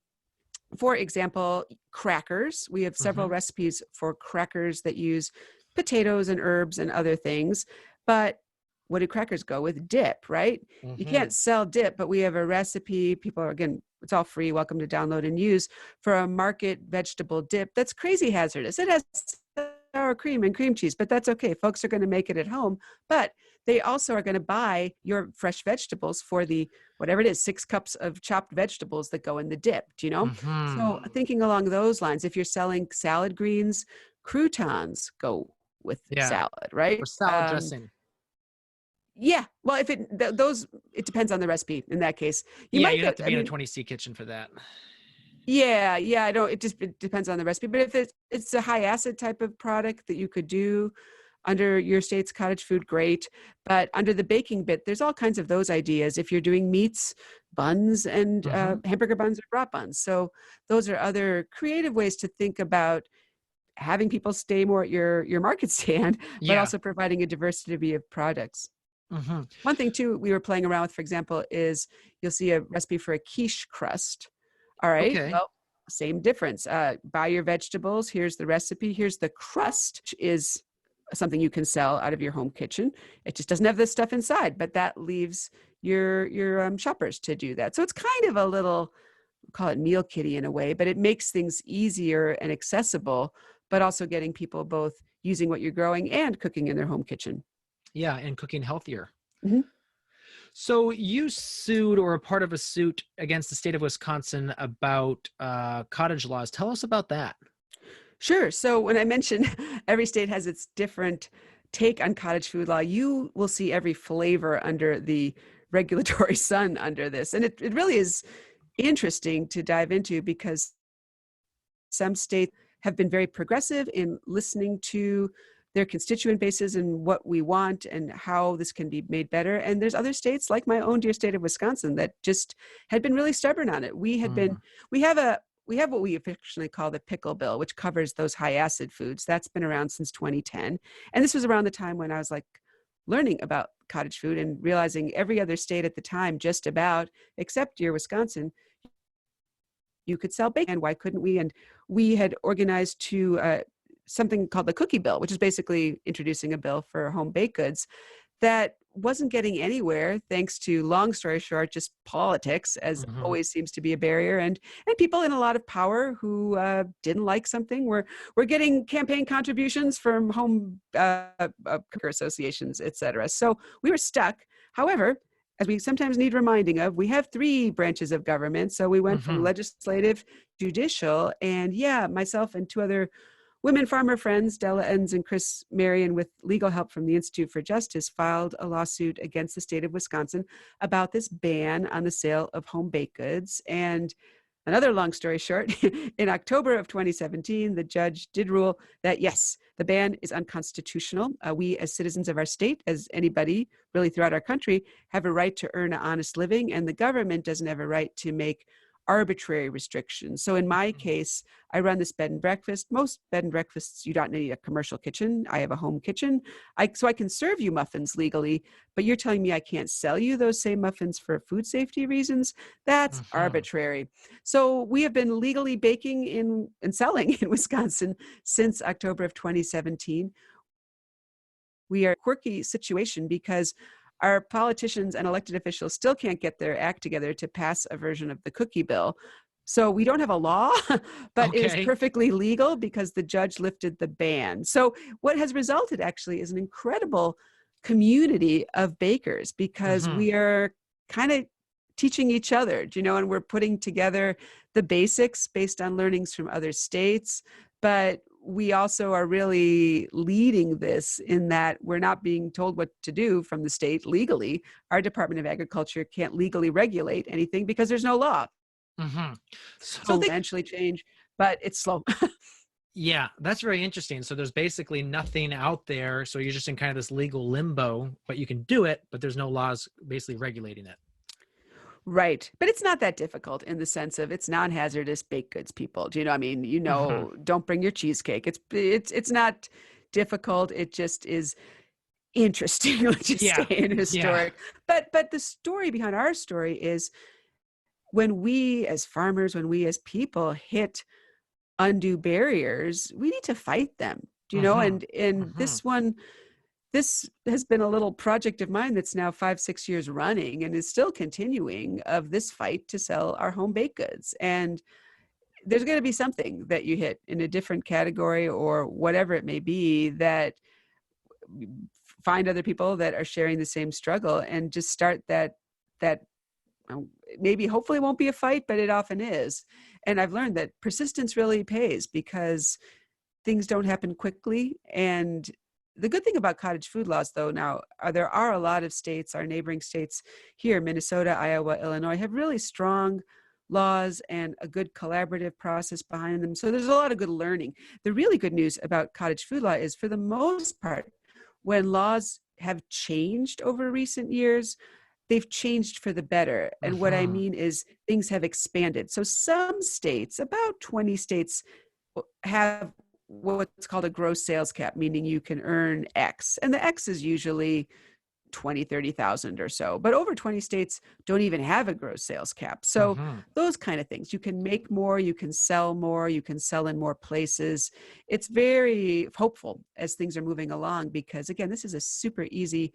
for example, crackers. We have several Mm-hmm. recipes for crackers that use potatoes and herbs and other things. But what do crackers go with? Dip, right? You Mm-hmm. can't sell dip, but we have a recipe. People are, again, it's all free, welcome to download and use, for a market vegetable dip that's crazy hazardous. It has sour cream and cream cheese, but that's okay. Folks are going to make it at home, but they also are going to buy your fresh vegetables for the whatever it is, 6 cups of chopped vegetables that go in the dip, do you know? So Mm-hmm. thinking along those lines, if you're selling salad greens, croutons go with Yeah. salad, right? Or salad dressing. Yeah. Well, if those, it depends on the recipe in that case. You Yeah, might you'd have get, to I be in a mean, 20C kitchen for that. yeah, I don't, it depends on the recipe, but if it's a high acid type of product that you could do under your state's cottage food, great. But under the baking bit, there's all kinds of those ideas. If you're doing meats, buns, and Mm-hmm. hamburger buns or brat buns. So those are other creative ways to think about having people stay more at your market stand, but Yeah. also providing a diversity of products. Mm-hmm. One thing too we were playing around with, for example, is you'll see a recipe for a quiche crust. All right, Okay. well, same difference. Buy your vegetables. Here's the recipe. Here's the crust, which is something you can sell out of your home kitchen. It just doesn't have this stuff inside, but that leaves your shoppers to do that. So it's kind of a little, call it meal kitty in a way, but it makes things easier and accessible, but also getting people both using what you're growing and cooking in their home kitchen. Yeah, and cooking healthier. Mhm. So you sued or are part of a suit against the state of Wisconsin about cottage laws. Tell us about that. Sure. So when I mentioned every state has its different take on cottage food law, you will see every flavor under the regulatory sun under this. And it really is interesting to dive into because some states have been very progressive in listening to their constituent bases and what we want and how this can be made better. And there's other states like my own dear state of Wisconsin that just had been really stubborn on it. Mm. We have what we affectionately call the pickle bill, which covers those high acid foods. That's been around since 2010. And this was around the time when I was like learning about cottage food and realizing every other state at the time, just about, except your Wisconsin, you could sell bacon. And why couldn't we? And we had organized to something called the cookie bill, which is basically introducing a bill for home baked goods that wasn't getting anywhere thanks to, long story short, just politics, as Hmm. always seems to be a barrier, and people in a lot of power who didn't like something were getting campaign contributions from home cooker associations, etc. So we were stuck. However, as we sometimes need reminding of, we have 3 branches of government. So we went from Hmm. legislative, judicial, and yeah, myself and 2 other women farmer friends, Della Enns and Chris Marion, with legal help from the Institute for Justice, filed a lawsuit against the state of Wisconsin about this ban on the sale of home baked goods. And another long story short, in October of 2017, the judge did rule that, yes, the ban is unconstitutional. We, as citizens of our state, as anybody really throughout our country, have a right to earn an honest living, and the government doesn't have a right to make arbitrary restrictions. So in my case, I run this bed and breakfast. Most bed and breakfasts, you don't need a commercial kitchen. I have a home kitchen. So I can serve you muffins legally, but you're telling me I can't sell you those same muffins for food safety reasons? That's Hmm. arbitrary. So we have been legally baking and selling in Wisconsin since October of 2017. We are in a quirky situation because our politicians and elected officials still can't get their act together to pass a version of the cookie bill. So we don't have a law, but it is Okay. perfectly legal because the judge lifted the ban. So what has resulted actually is an incredible community of bakers because Hmm. we are kind of teaching each other, and we're putting together the basics based on learnings from other states. But we also are really leading this in that we're not being told what to do from the state legally. Our Department of Agriculture can't legally regulate anything because there's no law. Hmm. So So things eventually change, but it's slow. yeah, that's very interesting. So there's basically nothing out there. So you're just in kind of this legal limbo, but you can do it, but there's no laws basically regulating it. Right. But it's not that difficult in the sense of it's non-hazardous baked goods, people. Do you know? I mean, Hmm. don't bring your cheesecake. It's not difficult. It just is interesting. Let's just Yeah. stay in Yeah. historic. But the story behind our story is when we as farmers, when we as people hit undue barriers, we need to fight them. Do you know? Mm-hmm. And this has been a little project of mine that's now 5-6 years running and is still continuing, of this fight to sell our home baked goods. And there's going to be something that you hit in a different category or whatever it may be, that find other people that are sharing the same struggle and just start that maybe hopefully won't be a fight, but it often is. And I've learned that persistence really pays, because things don't happen quickly. And the good thing about cottage food laws, though, now there are a lot of states, our neighboring states here, Minnesota, Iowa, Illinois, have really strong laws and a good collaborative process behind them. So there's a lot of good learning. The really good news about cottage food law is, for the most part, when laws have changed over recent years, they've changed for the better. And what I Mm-hmm. mean is things have expanded. So some states, about 20 states, have what's called a gross sales cap, meaning you can earn X. And the X is usually 20, 30,000 or so. But over 20 states don't even have a gross sales cap. So Mm-hmm. those kind of things, you can make more, you can sell more, you can sell in more places. It's very hopeful as things are moving along, because again, this is a super easy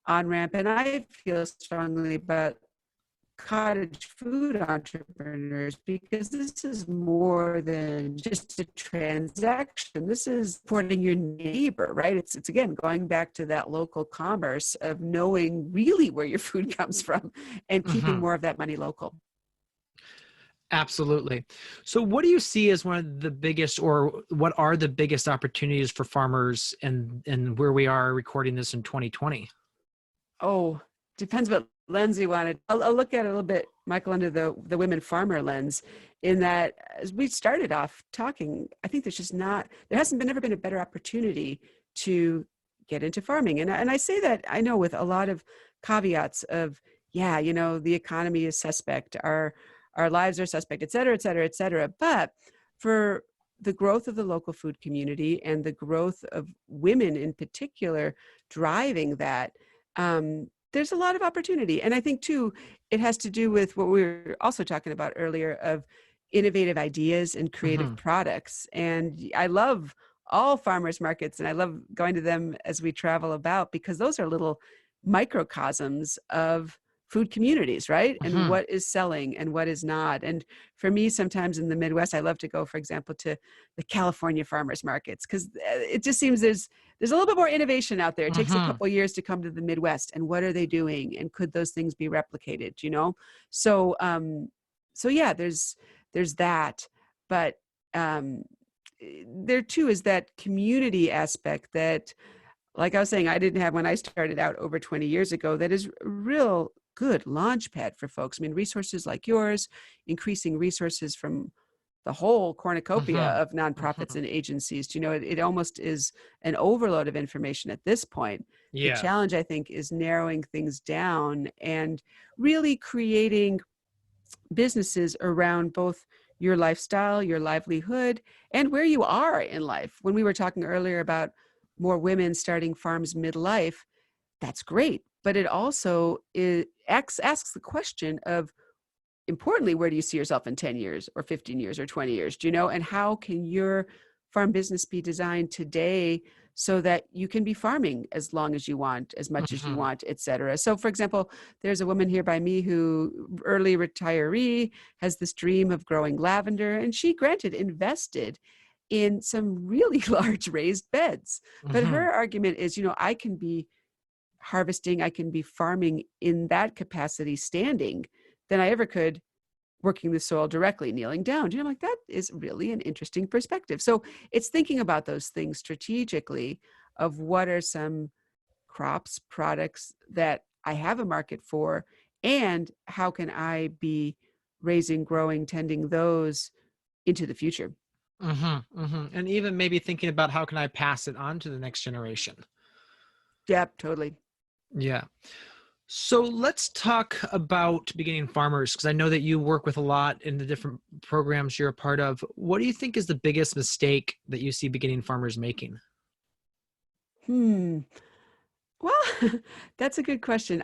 on-ramp. And I feel strongly about cottage food entrepreneurs, because this is more than just a transaction. This is supporting your neighbor, right? It's again going back to that local commerce of knowing really where your food comes from and keeping Mm-hmm. more of that money local. Absolutely. So what do you see as one of the biggest, or what are the biggest opportunities for farmers, and where we are recording this in 2020? Oh, depends what lens you wanted. I'll look at it a little bit, Michael, under the women farmer lens, in that as we started off talking, I think there hasn't ever been a better opportunity to get into farming. And I say that, I know, with a lot of caveats of, yeah, the economy is suspect, our lives are suspect, et cetera, et cetera, et cetera. But for the growth of the local food community and the growth of women in particular driving that, there's a lot of opportunity. And I think, too, it has to do with what we were also talking about earlier, of innovative ideas and creative Mm-hmm. products. And I love all farmers markets, and I love going to them as we travel about, because those are little microcosms of food communities, right? And Mm-hmm. what is selling and what is not. And for me, sometimes in the Midwest, I love to go, for example, to the California farmers markets, because it just seems there's a little bit more innovation out there. It takes a Mm-hmm. couple of years to come to the Midwest, and what are they doing? And could those things be replicated, So, so yeah, there's that. But there too is that community aspect that, like I was saying, I didn't have when I started out over 20 years ago, that is a real good launch pad for folks. I mean, resources like yours, increasing resources from the whole cornucopia Mm-hmm. of nonprofits Mm-hmm. and agencies. It almost is an overload of information at this point. The Yeah. challenge, I think, is narrowing things down and really creating businesses around both your lifestyle, your livelihood, and where you are in life. When we were talking earlier about more women starting farms midlife, that's great. But it also asks the question of, importantly, where do you see yourself in 10 years or 15 years or 20 years? And how can your farm business be designed today so that you can be farming as long as you want, as much as you Mm-hmm. want, et cetera? So, for example, there's a woman here by me who, early retiree, has this dream of growing lavender, and she, granted, invested in some really large raised beds. But Mm-hmm. her argument is, I can be harvesting, I can be farming in that capacity standing than I ever could working the soil directly, kneeling down. I'm like, that is really an interesting perspective. So it's thinking about those things strategically, of what are some crops, products that I have a market for, and how can I be raising, growing, tending those into the future. Mm-hmm. Mm-hmm. And even maybe thinking about, how can I pass it on to the next generation? Yep, totally. Yeah. So let's talk about beginning farmers, because I know that you work with a lot in the different programs you're a part of. What do you think is the biggest mistake that you see beginning farmers making? Hmm. Well, that's a good question.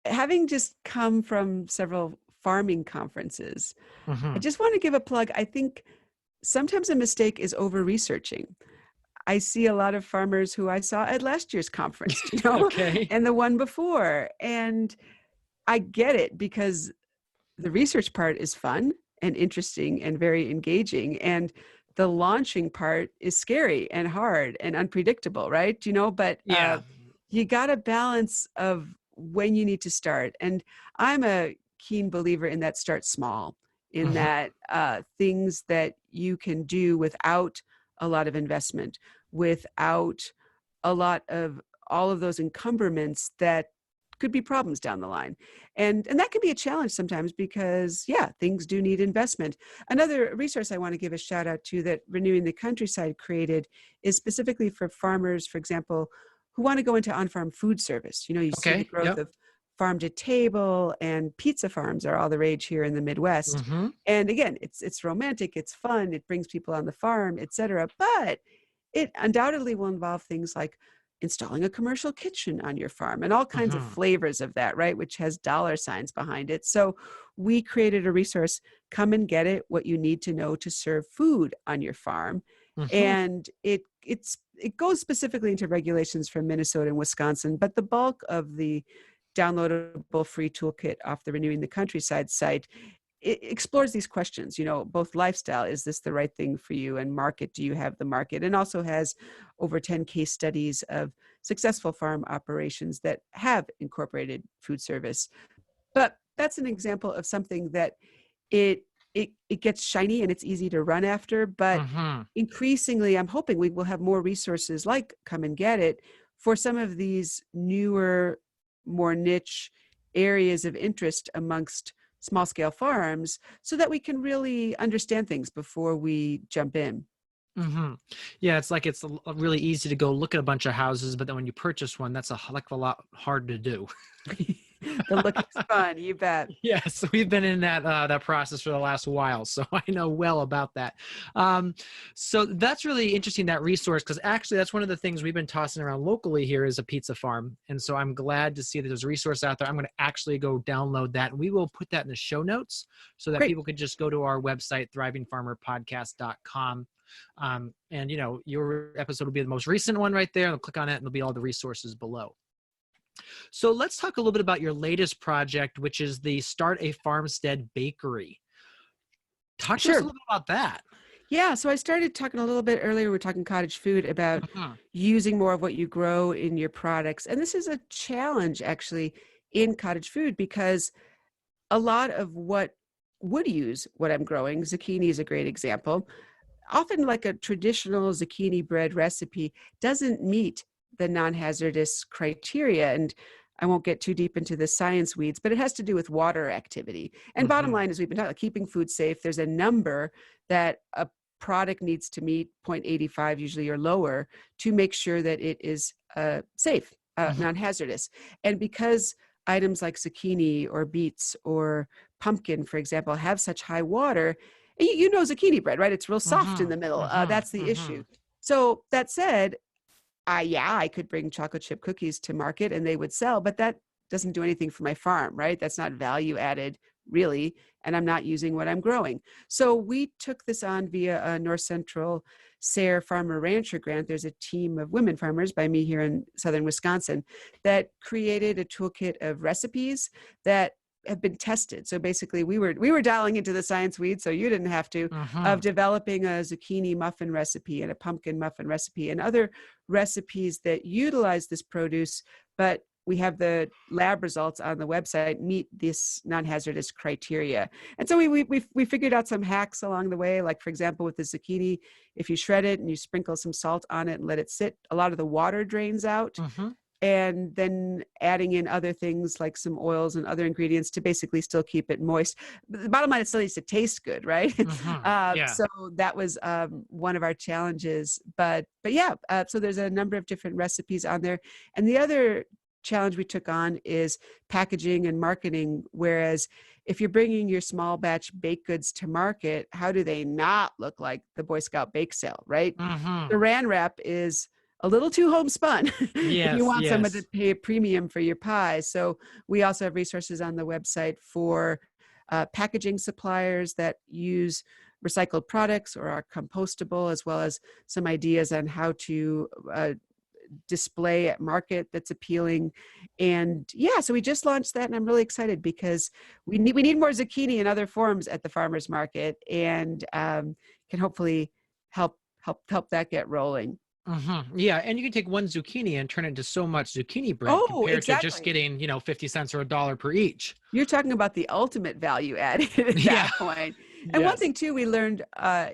Having just come from several farming conferences, I Hmm. just want to give a plug. I think sometimes a mistake is over researching. I see a lot of farmers who I saw at last year's conference, Okay. and the one before. And I get it because the research part is fun and interesting and very engaging. And the launching part is scary and hard and unpredictable, right? But Yeah. you got a balance of when you need to start. And I'm a keen believer in that start small, in Hmm. that things that you can do without a lot of investment, without a lot of all of those encumberments that could be problems down the line. And that can be a challenge sometimes because, yeah, things do need investment. Another resource I want to give a shout out to that Renewing the Countryside created is specifically for farmers, for example, who want to go into on-farm food service. You see the Okay. growth Yep. of farm to table, and pizza farms are all the rage here in the Midwest. Hmm. And again, it's romantic, it's fun, it brings people on the farm, etc. But it undoubtedly will involve things like installing a commercial kitchen on your farm and all kinds of Hmm. flavors of that, right? Which has dollar signs behind it. So we created a resource, come and get it, what you need to know to serve food on your farm. Hmm. And it goes specifically into regulations from Minnesota and Wisconsin, but the bulk of the downloadable free toolkit off the Renewing the Countryside site, it explores these questions, both lifestyle, is this the right thing for you? And market, do you have the market? And also has over 10 case studies of successful farm operations that have incorporated food service. But that's an example of something that it it gets shiny and it's easy to run after. But Hmm. increasingly, I'm hoping we will have more resources like Come and Get It for some of these newer, more niche areas of interest amongst small scale farms so that we can really understand things before we jump in. Hmm. Yeah, it's like really easy to go look at a bunch of houses, but then when you purchase one, that's a heck of a lot hard to do. The looking's fun, you bet. Yes, we've been in that process for the last while, so I know well about that. Um, so that's really interesting, that resource, because actually that's one of the things we've been tossing around locally here is a pizza farm, and so I'm glad to see that there's a resource out there. I'm going to actually go download that, and we will put that in the show notes so that Great. people can just go to our website, thrivingfarmerpodcast.com. And your episode will be the most recent one right there. They'll click on it, and there'll be all the resources below. So let's talk a little bit about your latest project, which is the Start a Farmstead Bakery. Talk to us a Sure. little bit about that. Yeah, so I started talking a little bit earlier. We are talking cottage food about Mhm. using more of what you grow in your products. And this is a challenge actually in cottage food because a lot of what would use what I'm growing, zucchini is a great example, often like a traditional zucchini bread recipe doesn't meet the non-hazardous criteria. And I won't get too deep into the science weeds, but it has to do with water activity. And bottom Mhm. line is we've been talking about keeping food safe. There's a number that a product needs to meet, 0.85 usually or lower, to make sure that it is safe, Mhm. non-hazardous. And because items like zucchini or beets or pumpkin, for example, have such high water, zucchini bread, right? It's real soft in Mhm. the middle. Mhm. That's the issue. Mhm. So that said, I could bring chocolate chip cookies to market and they would sell, but that doesn't do anything for my farm, right? That's not value added really, and I'm not using what I'm growing. So we took this on via a North Central SARE Farmer Rancher grant. There's a team of women farmers by me here in southern Wisconsin that created a toolkit of recipes that have been tested. So basically we were dialing into the science weed, so you didn't have to, of Mhm. developing a zucchini muffin recipe and a pumpkin muffin recipe and other recipes that utilize this produce, but we have the lab results on the website meet this non-hazardous criteria. And so we figured out some hacks along the way. Like for example, with the zucchini, if you shred it and you sprinkle some salt on it and let it sit, a lot of the water drains out. Mhm. And then adding in other things like some oils and other ingredients to basically still keep it moist. But the bottom line, it still needs to taste good, right? Mhm. Yeah. So that was one of our challenges. But yeah, so there's a number of different recipes on there. And the other challenge we took on is packaging and marketing. Whereas if you're bringing your small batch baked goods to market, how do they not look like the Boy Scout bake sale, right? Mhm. Saran wrap is a little too homespun if you Yes, want someone to yes. pay a premium for your pie. So we also have resources on the website for packaging suppliers that use recycled products or are compostable, as well as some ideas on how to display at market that's appealing. And yeah, so we just launched that, and I'm really excited because we need more zucchini in other forms at the farmers market, and can hopefully help that get rolling. Yeah, and you can take one zucchini and turn it into so much zucchini bread Oh, compared to just exactly. getting, 50 cents or a dollar per each. You're talking about the ultimate value added at Yeah. that point. And one Yes. thing too we learned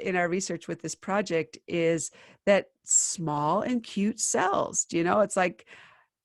in our research with this project is that small and cute sells. It's like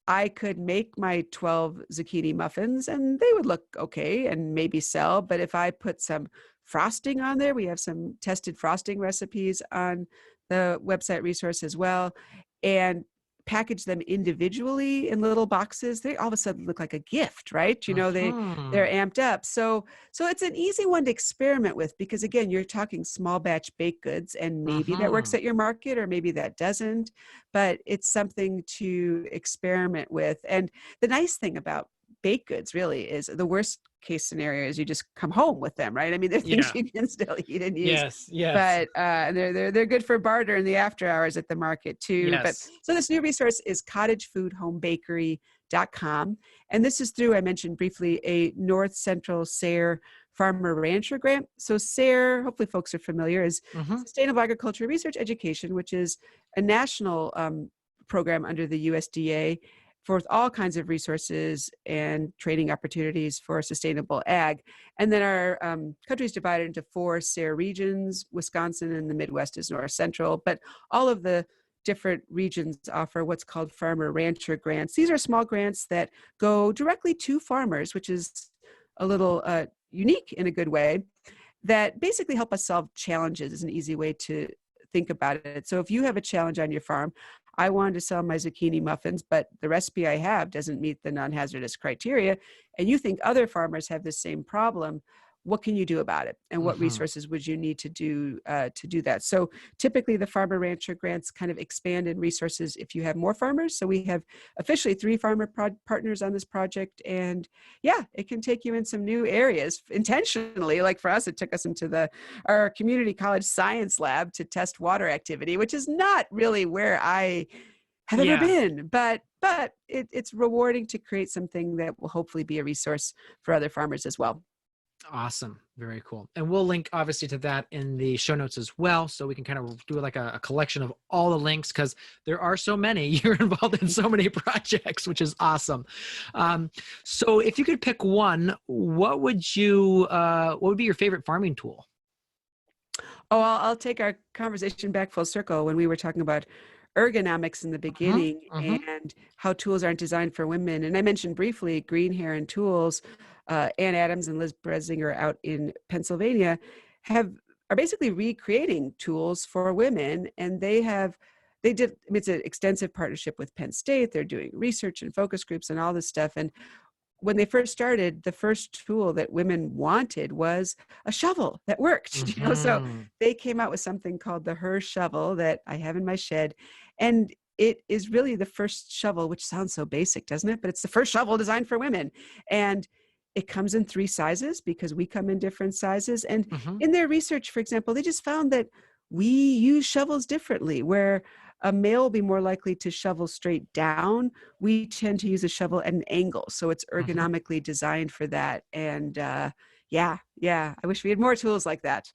I could make my 12 zucchini muffins and they would look okay and maybe sell. But if I put some frosting on there, we have some tested frosting recipes on the website resource as well, and package them individually in little boxes, they all of a sudden look like a gift, right? They're Hmm. amped up. So it's an easy one to experiment with, because again, you're talking small batch baked goods, and maybe that works Hmm. at your market or maybe that doesn't, but it's something to experiment with. And the nice thing about baked goods really is the worst case scenario is you just come home with them, right? I mean, they're things Yeah. you can still eat and use, Yes. Yes. but they're good for barter in the after hours at the market too. But Yes. so this new resource is cottage-food-home-bakery.com, and this is through, I mentioned briefly, a North Central SARE Farmer Rancher grant. So SARE, hopefully folks are familiar, is Hmm. Sustainable Agriculture Research Education, which is a national program under the USDA for all kinds of resources and training opportunities for sustainable ag. And then our country is divided into 4 SARE regions. Wisconsin and the Midwest is North Central, but all of the different regions offer what's called farmer rancher grants. These are small grants that go directly to farmers, which is a little unique in a good way, that basically help us solve challenges, is an easy way to think about it. So if you have a challenge on your farm, I wanted to sell my zucchini muffins, but the recipe I have doesn't meet the non-hazardous criteria, and you think other farmers have the same problem, what can you do about it? And what Hmm. resources would you need to do that? So typically the farmer rancher grants kind of expand in resources if you have more farmers. So we have officially 3 farmer partners on this project. And yeah, it can take you in some new areas intentionally. Like for us, it took us into our community college science lab to test water activity, which is not really where I have ever Yeah. been, but it's rewarding to create something that will hopefully be a resource for other farmers as well. Awesome. Very cool. And we'll link obviously to that in the show notes as well. So we can kind of do like a collection of all the links, because there are so many. You're involved in so many projects, which is awesome. So if you could pick one, what would be your favorite farming tool? Oh, I'll take our conversation back full circle when we were talking about ergonomics in the Hmm. beginning Hmm. and how tools aren't designed for women. And I mentioned briefly Green Hair and Tools. Ann Adams and Liz Bresinger out in Pennsylvania are basically recreating tools for women, and it's an extensive partnership with Penn State. They're doing research and focus groups and all this stuff. And when they first started, the first tool that women wanted was a shovel that worked. So Hmm. they came out with something called the Her shovel that I have in my shed. And it is really the first shovel, which sounds so basic, doesn't it? But it's the first shovel designed for women. And it comes in 3 sizes because we come in different sizes. And Hmm. in their research, for example, they just found that we use shovels differently, where a male will be more likely to shovel straight down. We tend to use a shovel at an angle. So it's Hmm. ergonomically designed for that. And yeah, I wish we had more tools like that.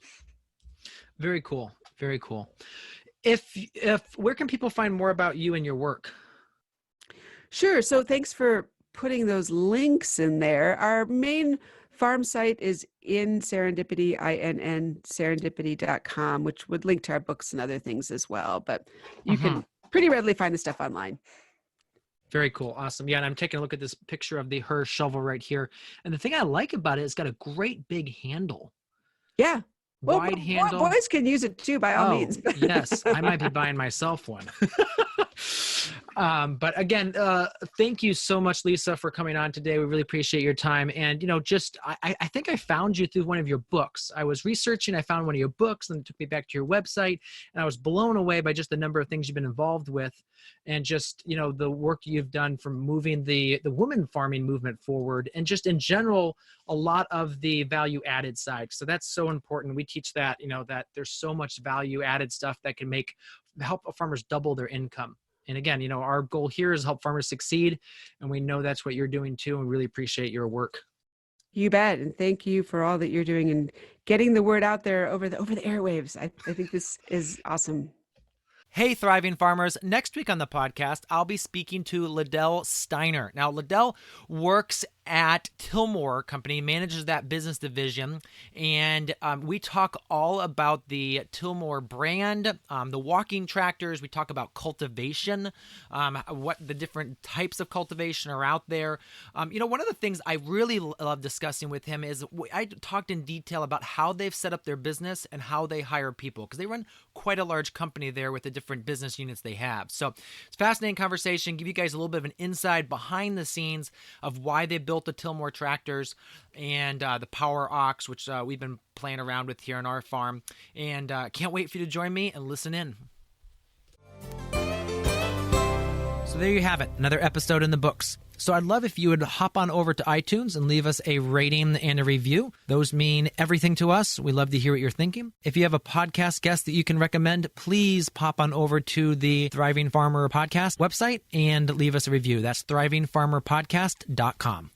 Very cool. Very cool. If where can people find more about you and your work? Sure. So thanks for putting those links in there. Our main farm site is in Serendipity, INN, serendipity.com, which would link to our books and other things as well. But you Hmm. can pretty readily find the stuff online. Very cool. Awesome. Yeah. And I'm taking a look at this picture of the Her shovel right here. And the thing I like about it, it's got a great big handle, Yeah. Well, wide handle. boys can use it too, by all Oh, means. yes. I might be buying myself one. But again, thank you so much, Lisa, for coming on today. We really appreciate your time. And, I think I found you through one of your books. I was researching, I found one of your books, and it took me back to your website. And I was blown away by just the number of things you've been involved with, and just, the work you've done from moving the women farming movement forward, and just in general, a lot of the value added side. So that's so important. We teach that, that there's so much value added stuff that can help farmers double their income. And again, our goal here is help farmers succeed. And we know that's what you're doing too. And we really appreciate your work. You bet. And thank you for all that you're doing and getting the word out there over the airwaves. I think this is awesome. Hey, thriving farmers. Next week on the podcast, I'll be speaking to Liddell Steiner. Now, Liddell works at Tillmore Company, manages that business division, and we talk all about the Tillmore brand, the walking tractors. We talk about cultivation, what the different types of cultivation are out there. One of the things I really love discussing with him is I talked in detail about how they've set up their business and how they hire people, because they run quite a large company there with the different business units they have. So it's a fascinating conversation, give you guys a little bit of an inside behind the scenes of why they built the Tillmore tractors and the Power Ox, which we've been playing around with here on our farm. And can't wait for you to join me and listen in. So there you have it, another episode in the books. So I'd love if you would hop on over to iTunes and leave us a rating and a review. Those mean everything to us. We love to hear what you're thinking. If you have a podcast guest that you can recommend, please pop on over to the Thriving Farmer Podcast website and leave us a review. That's thrivingfarmerpodcast.com.